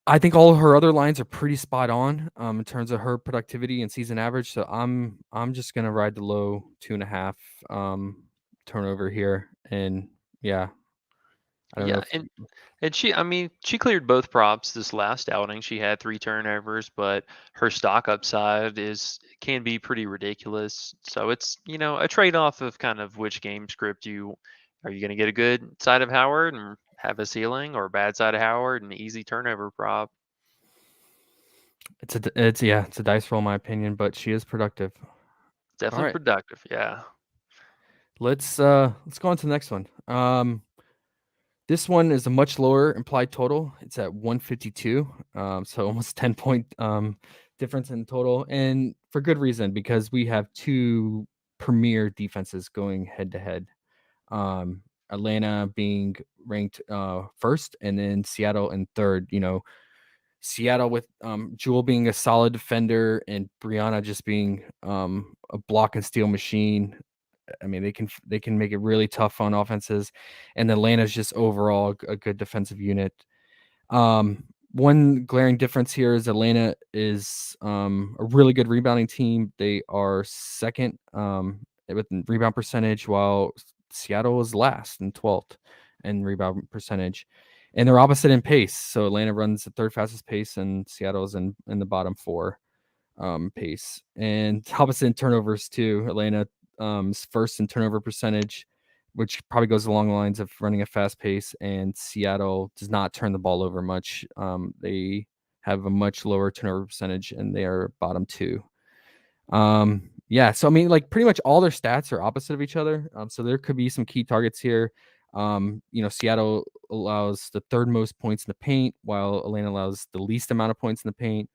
I think all her other lines are pretty spot on in terms of her productivity and season average. So I'm just gonna ride the low 2.5 turnover here, and yeah, I don't know Yeah, if and I mean, she cleared both props this last outing. She had three turnovers, but her stock upside can be pretty ridiculous. So it's a trade off of kind of which game script are you going to get a good side of Howard and have a ceiling, or a bad side of Howard and easy turnover prop. it's a dice roll in my opinion, but she is productive. All Definitely right, productive. Yeah. let's go on to the next one. This one is a much lower implied total. It's at 152. So almost 10-point difference in total, and for good reason because we have two premier defenses going head to head. Atlanta being ranked first, and then Seattle in third. Seattle with Jewel being a solid defender and Brianna just being a block and steal machine. I mean, they can make it really tough on offenses, and Atlanta's just overall a good defensive unit. One glaring difference here is Atlanta is a really good rebounding team. They are second with rebound percentage, while Seattle is last and 12th in rebound percentage. And they're opposite in pace. So Atlanta runs the third fastest pace, and Seattle is in the bottom four pace. And opposite in turnovers too. Atlanta is first in turnover percentage, which probably goes along the lines of running a fast pace, and Seattle does not turn the ball over much. They have a much lower turnover percentage, and they are bottom two. Yeah, so I mean, like pretty much all their stats are opposite of each other. So there could be some key targets here. Seattle allows the third most points in the paint, while Atlanta allows the least amount of points in the paint.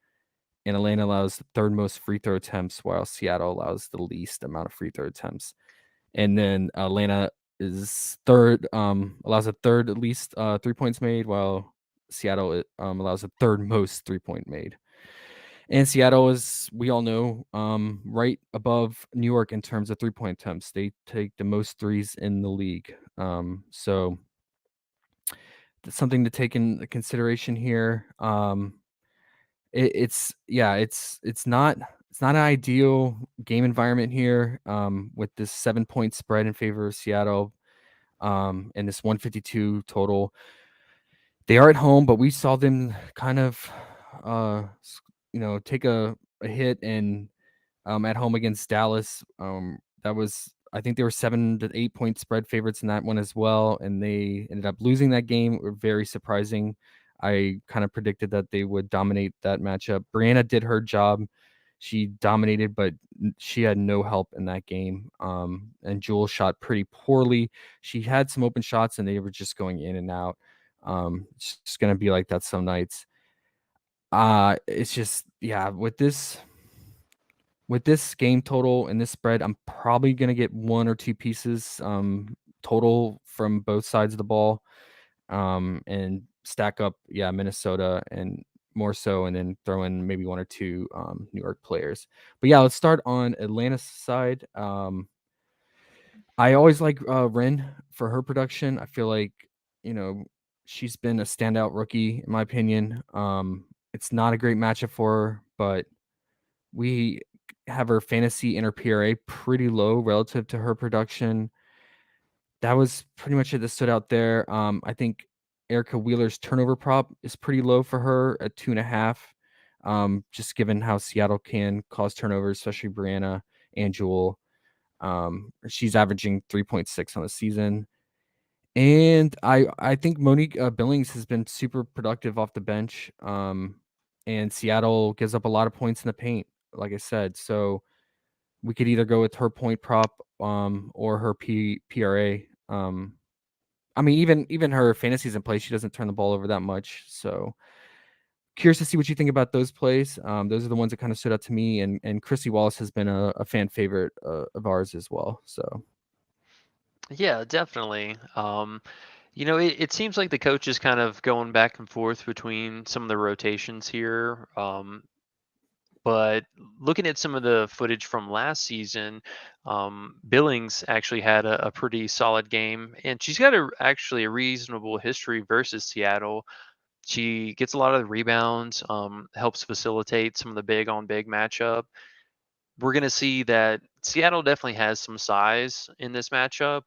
And Atlanta allows the third most free throw attempts, while Seattle allows the least amount of free throw attempts. And then Atlanta is third, allows a third at least 3 points made, while Seattle allows a third most 3-point made. And Seattle is, we all know, right above New York in terms of 3-point attempts. They take the most threes in the league. So that's something to take into consideration here. It's not an ideal game environment here with this 7-point spread in favor of Seattle and this 152 total. They are at home, but we saw them kind of take a hit and at home against Dallas. That was, I think they were 7 to 8 point spread favorites in that one as well, and they ended up losing that game. It was very surprising. I kind of predicted that they would dominate that matchup. Brianna did her job. She dominated, but she had no help in that game. And Jewel shot pretty poorly. She had some open shots, and they were just going in and out. It's just going to be like that some nights. It's just, yeah, with this game total and this spread, I'm probably going to get 1 or 2 pieces total from both sides of the ball and stack up, Minnesota and more so, and then throw in maybe 1 or 2 New York players. But yeah, let's start on Atlanta's side. I always like Ren for her production. I feel like, she's been a standout rookie, in my opinion. It's not a great matchup for her, but we have her fantasy and her PRA pretty low relative to her production. That was pretty much it that stood out there. I think Erica Wheeler's turnover prop is pretty low for her at 2.5. Just given how Seattle can cause turnovers, especially Brianna and Jewel. She's averaging 3.6 on the season. And I think Monique Billings has been super productive off the bench. And Seattle gives up a lot of points in the paint, like I said. So we could either go with her point prop or her PRA. I mean, even her fantasies in play, she doesn't turn the ball over that much. So curious to see what you think about those plays. Those are the ones that kind of stood out to me. And Chrissy Wallace has been a fan favorite of ours as well. So Yeah, definitely. It seems like the coach is kind of going back and forth between some of the rotations here. But looking at some of the footage from last season, Billings actually had a pretty solid game, and she's got actually a reasonable history versus Seattle. She gets a lot of the rebounds, helps facilitate some of the big on big matchup. We're going to see that Seattle definitely has some size in this matchup.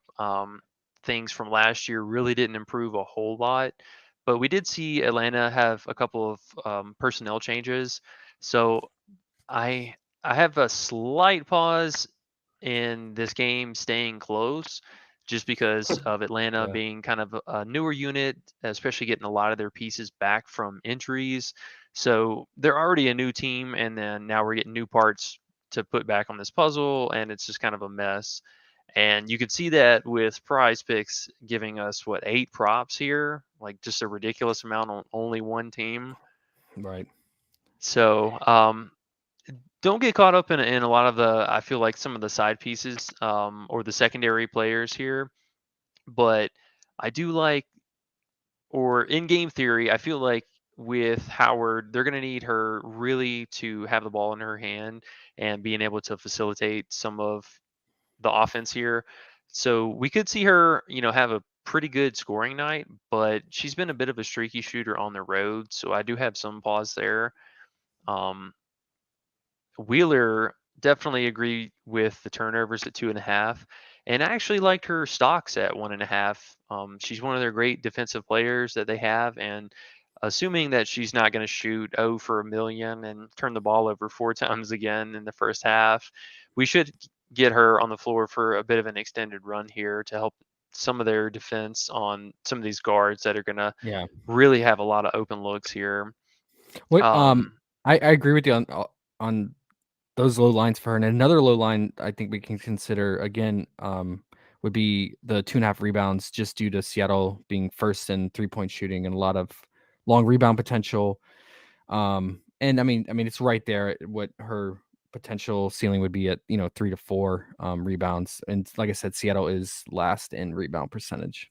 Things from last year really didn't improve a whole lot, but we did see Atlanta have a couple of personnel changes. So I I have a slight pause in this game staying close just because of Atlanta yeah, being kind of a newer unit, especially getting a lot of their pieces back from injuries. So they're already a new team, and then now we're getting new parts to put back on this puzzle, and it's just kind of a mess. And you could see that with Prize Picks giving us what 8 props here, like just a ridiculous amount on only one team. right. So don't get caught up in a lot of the, I feel like some of the side pieces or the secondary players here, but I do like, or in game theory, I feel like with Howard, they're going to need her really to have the ball in her hand and being able to facilitate some of the offense here. So we could see her, have a pretty good scoring night, but she's been a bit of a streaky shooter on the road. So I do have some pause there. Um, Wheeler, definitely agree with the turnovers at 2.5. And I actually liked her stocks at 1.5. She's one of their great defensive players that they have. And assuming that she's not going to shoot 0 for a million and turn the ball over 4 times again in the first half, we should get her on the floor for a bit of an extended run here to help some of their defense on some of these guards that are going to Yeah. really have a lot of open looks here. What Um, I agree with you on those low lines for her. And another low line I think we can consider again would be the 2.5 rebounds, just due to Seattle being first in 3-point shooting and a lot of long rebound potential. And I mean it's right there at what her potential ceiling would be at 3 to 4 rebounds. And like I said, Seattle is last in rebound percentage.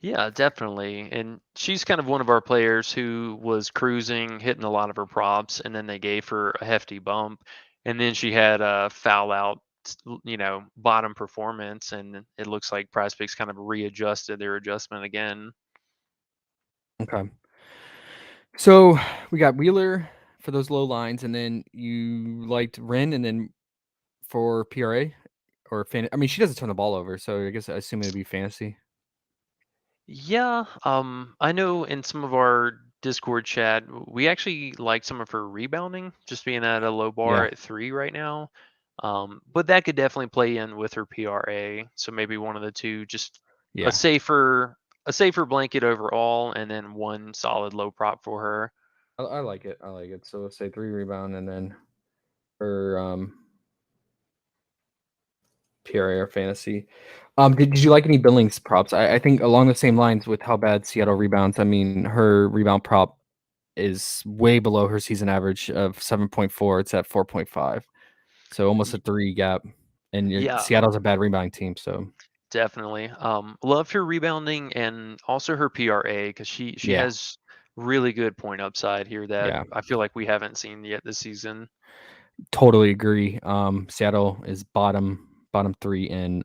Yeah, definitely. And she's kind of one of our players who was cruising, hitting a lot of her props, and then they gave her a hefty bump. And then she had a foul out, bottom performance. And it looks like PrizePicks kind of readjusted their adjustment again. Okay. So we got Wheeler for those low lines, and then you liked Ren, and then for PRA or I mean, she doesn't turn the ball over, so I guess I assume it'd be fantasy. Yeah, I know in some of our Discord chat, we actually like some of her rebounding, just being at a low bar Yeah. at 3 right now. But that could definitely play in with her PRA. So maybe one of the two, just a Yeah. safer a safer blanket overall, and then one solid low prop for her. I like it. I like it. So let's say 3 rebound, and then her PRA or fantasy. Did you like any Billings props? I think along the same lines with how bad Seattle rebounds. I mean, her rebound prop is way below her season average of 7.4. It's at 4.5. So almost a 3 gap. And Yeah, Seattle's a bad rebounding team. So definitely. Loved her rebounding and also her PRA because she yeah, has really good point upside here that yeah, I feel like we haven't seen yet this season. totally agree. Seattle is bottom 3 in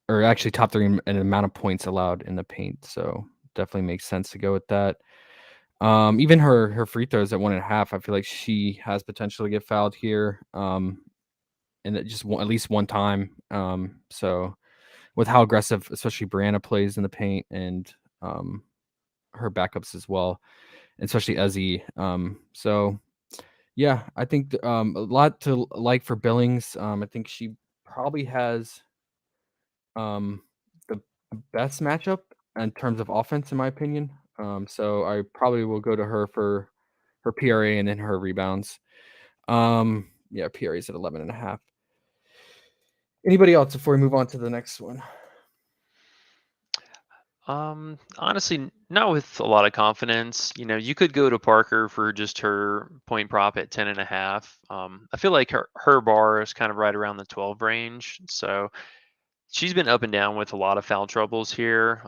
or actually top 3 in amount of points allowed in the paint. So definitely makes sense to go with that. Even her free throws at 1.5, I feel like she has potential to get fouled here. And it just at least one time. So with how aggressive, especially Brianna plays in the paint, and her backups as well, especially Ezzy. So yeah, I think a lot to like for Billings. I think she probably has the best matchup in terms of offense, in my opinion. So I probably will go to her for her PRA and then her rebounds. Yeah, PRA is at 11.5. Anybody else before we move on to the next one? Honestly, not with a lot of confidence. You could go to Parker for just her point prop at 10.5. I feel like her bar is kind of right around the 12 range. So she's been up and down with a lot of foul troubles here.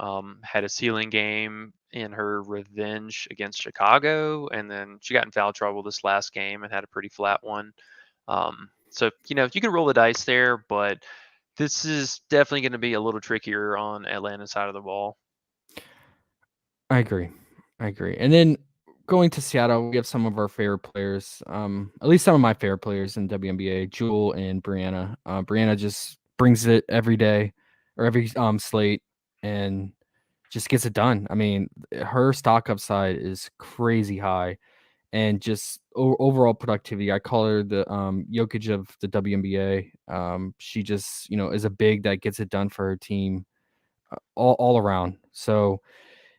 Had a ceiling game in her revenge against Chicago, and then she got in foul trouble this last game and had a pretty flat one. So you can roll the dice there, but this is definitely going to be a little trickier on Atlanta's side of the ball. I agree. I agree. And then going to Seattle, we have some of our favorite players. At least some of my favorite players in WNBA, Jewel and Brianna. Brianna just brings it every day or every slate and just gets it done. I mean, her stock upside is crazy high, and just overall productivity. I call her the Jokic of the WNBA. She just is a big that gets it done for her team all around. So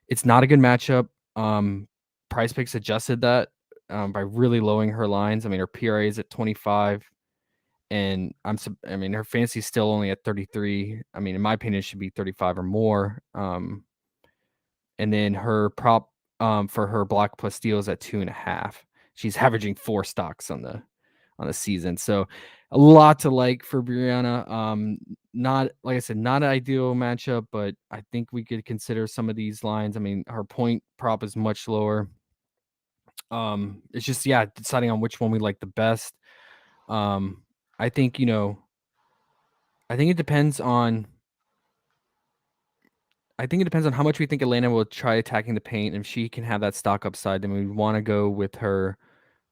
it's not a good matchup. PrizePicks adjusted that by really lowering her lines. I mean, her PRA is at 25, and I mean, her fantasy is still only at 33. I mean, in my opinion, it should be 35 or more. And then her prop for her block plus steals at 2.5. She's averaging 4 stocks on on the season. So a lot to like for Brianna. Not like I said, not an ideal matchup, but I think we could consider some of these lines. I mean, her point prop is much lower. It's just deciding on which one we like the best. Um, I think I think it depends on how much we think Atlanta will try attacking the paint. If she can have that stock upside, then we want to go with her,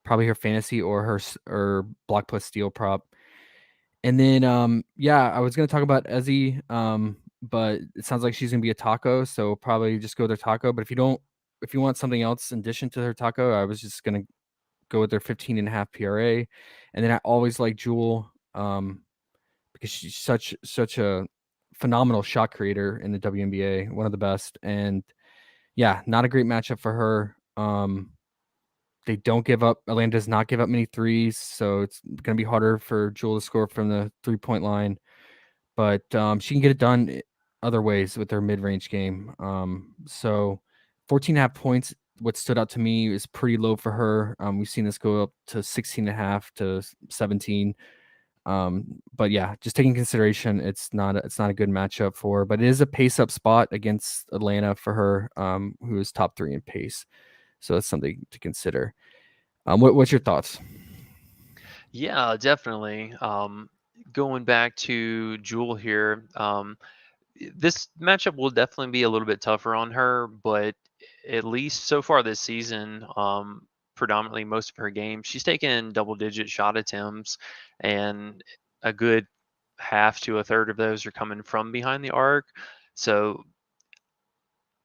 probably her fantasy or or block plus steal prop. And then I was gonna talk about Ezzy, but it sounds like she's gonna be a taco, so probably just go with her taco. But if you want something else in addition to her taco, I was just gonna go with their 15.5 PRA. And then I always like Jewel, because she's such a phenomenal shot creator in the WNBA, one of the best. And not a great matchup for her. They don't give up. Atlanta does not give up many threes, so it's going to be harder for Jewel to score from the 3-point line. But she can get it done other ways with her mid-range game. So 14.5 points. What stood out to me is pretty low for her. We've seen this go up to 16.5 to 17. But just taking consideration, it's not a good matchup for her, but it is a pace up spot against Atlanta for her, who is top 3 in pace. So that's something to consider. What's your thoughts? Yeah, definitely. Going back to Jewel here, this matchup will definitely be a little bit tougher on her, but at least so far this season, predominantly most of her games, she's taken double-digit shot attempts, and a good half to a third of those are coming from behind the arc. So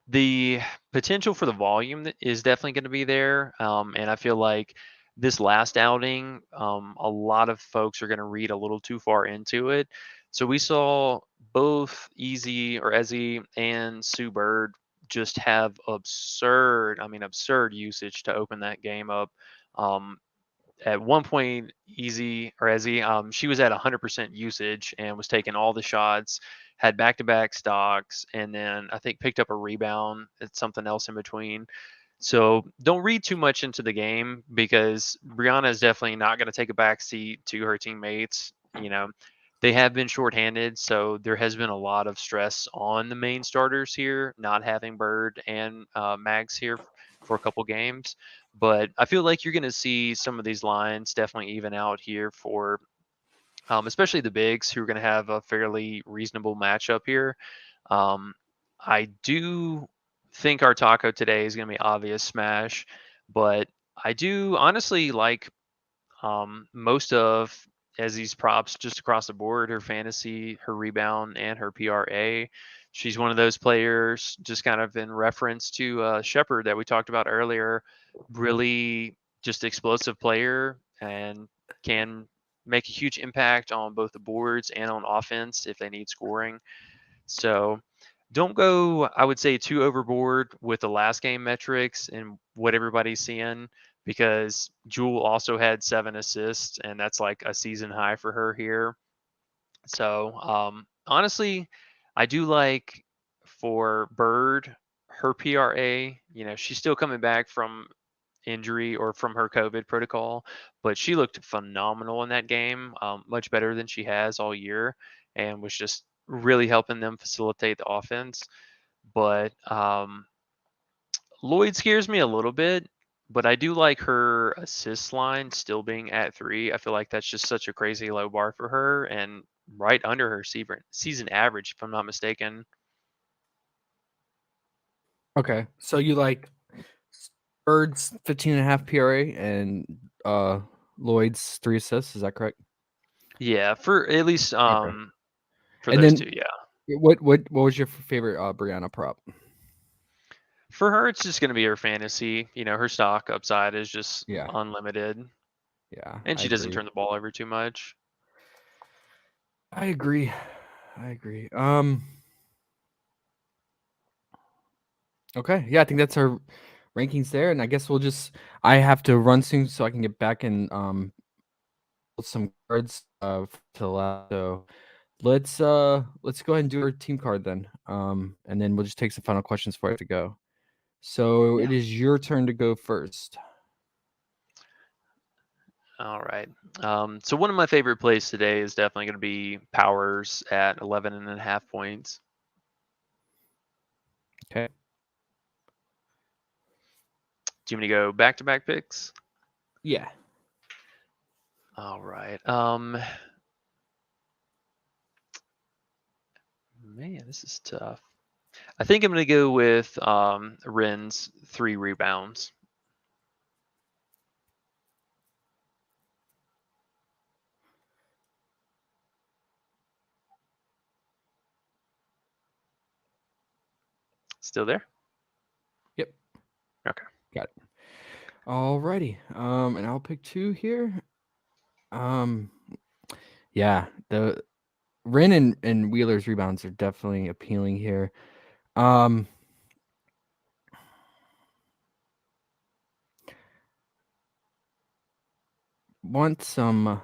the potential for the volume is definitely going to be there, and I feel like this last outing, a lot of folks are going to read a little too far into it. So we saw both Easy or Ezzy and Sue Bird just have absurd usage to open that game up. Um, at one point, Easy or Ezzy, she was at 100% usage and was taking all the shots, had back-to-back stocks, and then I think picked up a rebound at something else in between. So don't read too much into the game, because Brianna is definitely not going to take a back seat to her teammates. They have been shorthanded, so there has been a lot of stress on the main starters here, not having Bird and Mags here for a couple games. But I feel like you're going to see some of these lines definitely even out here for especially the bigs, who are going to have a fairly reasonable matchup here. Um, I do think our taco today is going to be obvious smash, but I do honestly like most of Ezzy's props just across the board: her fantasy, her rebound, and her PRA. She's one of those players, just kind of in reference to Shepard that we talked about earlier, really just explosive player, and can make a huge impact on both the boards and on offense if they need scoring. So don't go, I would say, too overboard with the last game metrics and what everybody's seeing, because Jewel also had 7 assists, and that's like a season high for her here. So honestly, I do like for Bird, her PRA. She's still coming back from injury or from her COVID protocol, but she looked phenomenal in that game, much better than she has all year, and was just really helping them facilitate the offense. But Lloyd scares me a little bit, but I do like her assist line still being at 3. I feel like that's just such a crazy low bar for her, and right under her season average, if I'm not mistaken. Okay, so you like Bird's 15.5 PRA and Lloyd's 3 assists. Is that correct? Yeah, for at least Okay. for And those then two, yeah. what was your favorite Brianna prop? For her, it's just going to be her fantasy. Her stock upside is just Yeah, unlimited, yeah, and I she doesn't agree. turn the ball over too much. I agree. I agree. Okay, yeah, I think that's our rankings there, and I guess I have to run soon so I can get back and build some cards to last. So let's go ahead and do our team card then. And then we'll just take some final questions before I have to go. So Yeah. it is your turn to go first. All right. So one of my favorite plays today is definitely going to be Powers at 11.5 points. Okay. Do you want me to go back-to-back picks? Yeah. All right. Man, this is tough. I think I'm going to go with Ren's 3 rebounds. Still there? Yep. Okay. Got it. Alrighty. And I'll pick 2 here. Yeah, the Ren and Wheeler's rebounds are definitely appealing here. Want some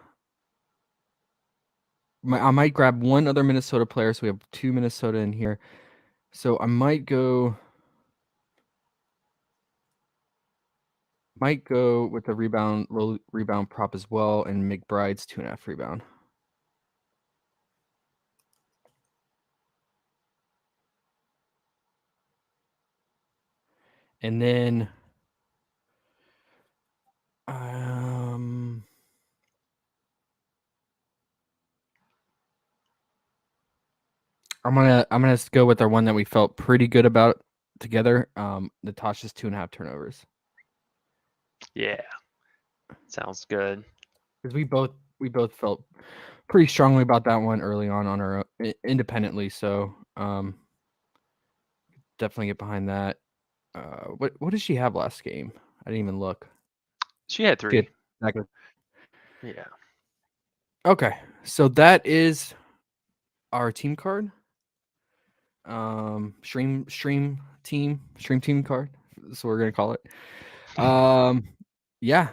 I might grab one other Minnesota player, so we have 2 Minnesota in here. So I might go with the low rebound prop as well, and McBride's 2.5 rebound. And then I'm gonna go with our one that we felt pretty good about together. Natasha's 2.5 turnovers. Yeah. Sounds good. Because we both felt pretty strongly about that one early on our own, independently. So definitely get behind that. What did she have last game? I didn't even look. She had 3. Good. Exactly. Yeah. Okay, so that is our team card. Stream team card. That's what we're gonna call it. Yeah.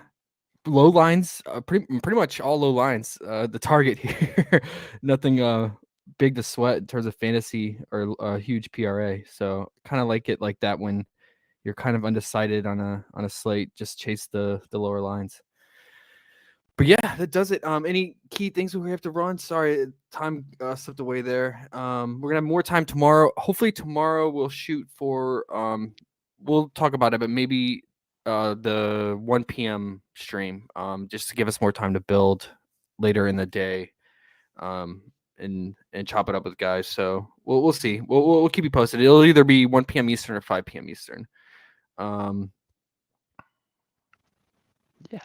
Low lines, pretty much all low lines. The target here, nothing big to sweat in terms of fantasy or a huge PRA. So kind of like it like that when you're kind of undecided on a slate. Just chase the lower lines. But yeah, that does it. Any key things we have to run? Sorry, time slipped away there. We're gonna have more time tomorrow. Hopefully tomorrow we'll shoot for we'll talk about it, but maybe the 1 p.m. stream, just to give us more time to build later in the day, and chop it up with guys. So we'll see. We'll keep you posted. It'll either be 1 p.m. Eastern or 5 p.m. Eastern. Yeah,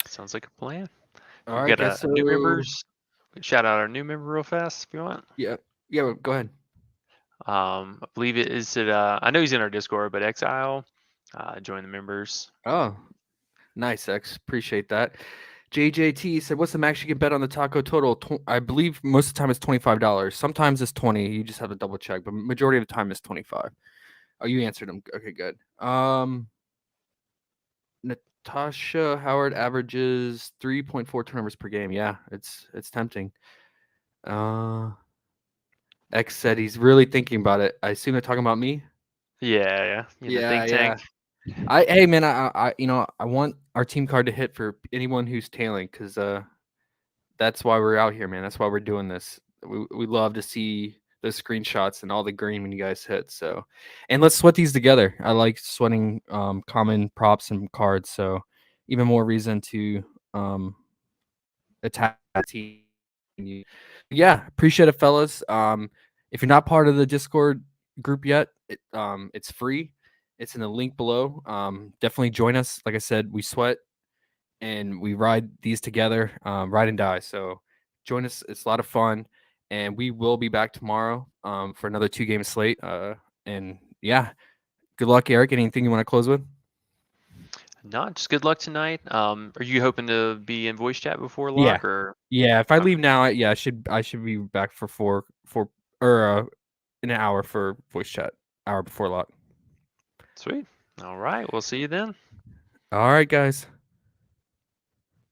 sounds like a plan. All We've right, got guys. new members. Shout out our new member real fast if you want. Yeah. Go ahead. I believe I know he's in our Discord, but Exile, join the members. Oh, nice, X. Appreciate that. JJT said, "What's the max you can bet on the taco total?" I believe most of the time it's $25. Sometimes it's 20. You just have to double check, but majority of the time it's 25. Oh, you answered them. Okay, good. Natasha Howard averages 3.4 turnovers per game. Yeah, it's tempting. X said he's really thinking about it. I assume they're talking about me. Yeah. The think tank. Hey man, I want our team card to hit for anyone who's tailing, because that's why we're out here, man. That's why we're doing this. We love to see those screenshots and all the green when you guys hit. So, and let's sweat these together. I like sweating common props and cards. So, even more reason to attack the team. Yeah, appreciate it, fellas. If you're not part of the Discord group yet, it's free. It's in the link below. Definitely join us. Like I said, we sweat and we ride these together, ride and die. So join us. It's a lot of fun. And we will be back tomorrow for another 2-game slate. And yeah, good luck, Eric. Anything you want to close with? No, just good luck tonight. Are you hoping to be in voice chat before lock? Yeah. If I leave now, I should be back for four or in an hour for voice chat. Hour before lock. Sweet. All right. We'll see you then. All right, guys.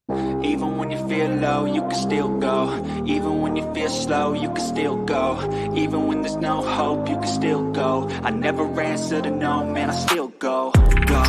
Even when you feel low, you can still go. Even when you feel slow, you can still go. Even when there's no hope, you can still go. I never answer to no, man, I still go. Go.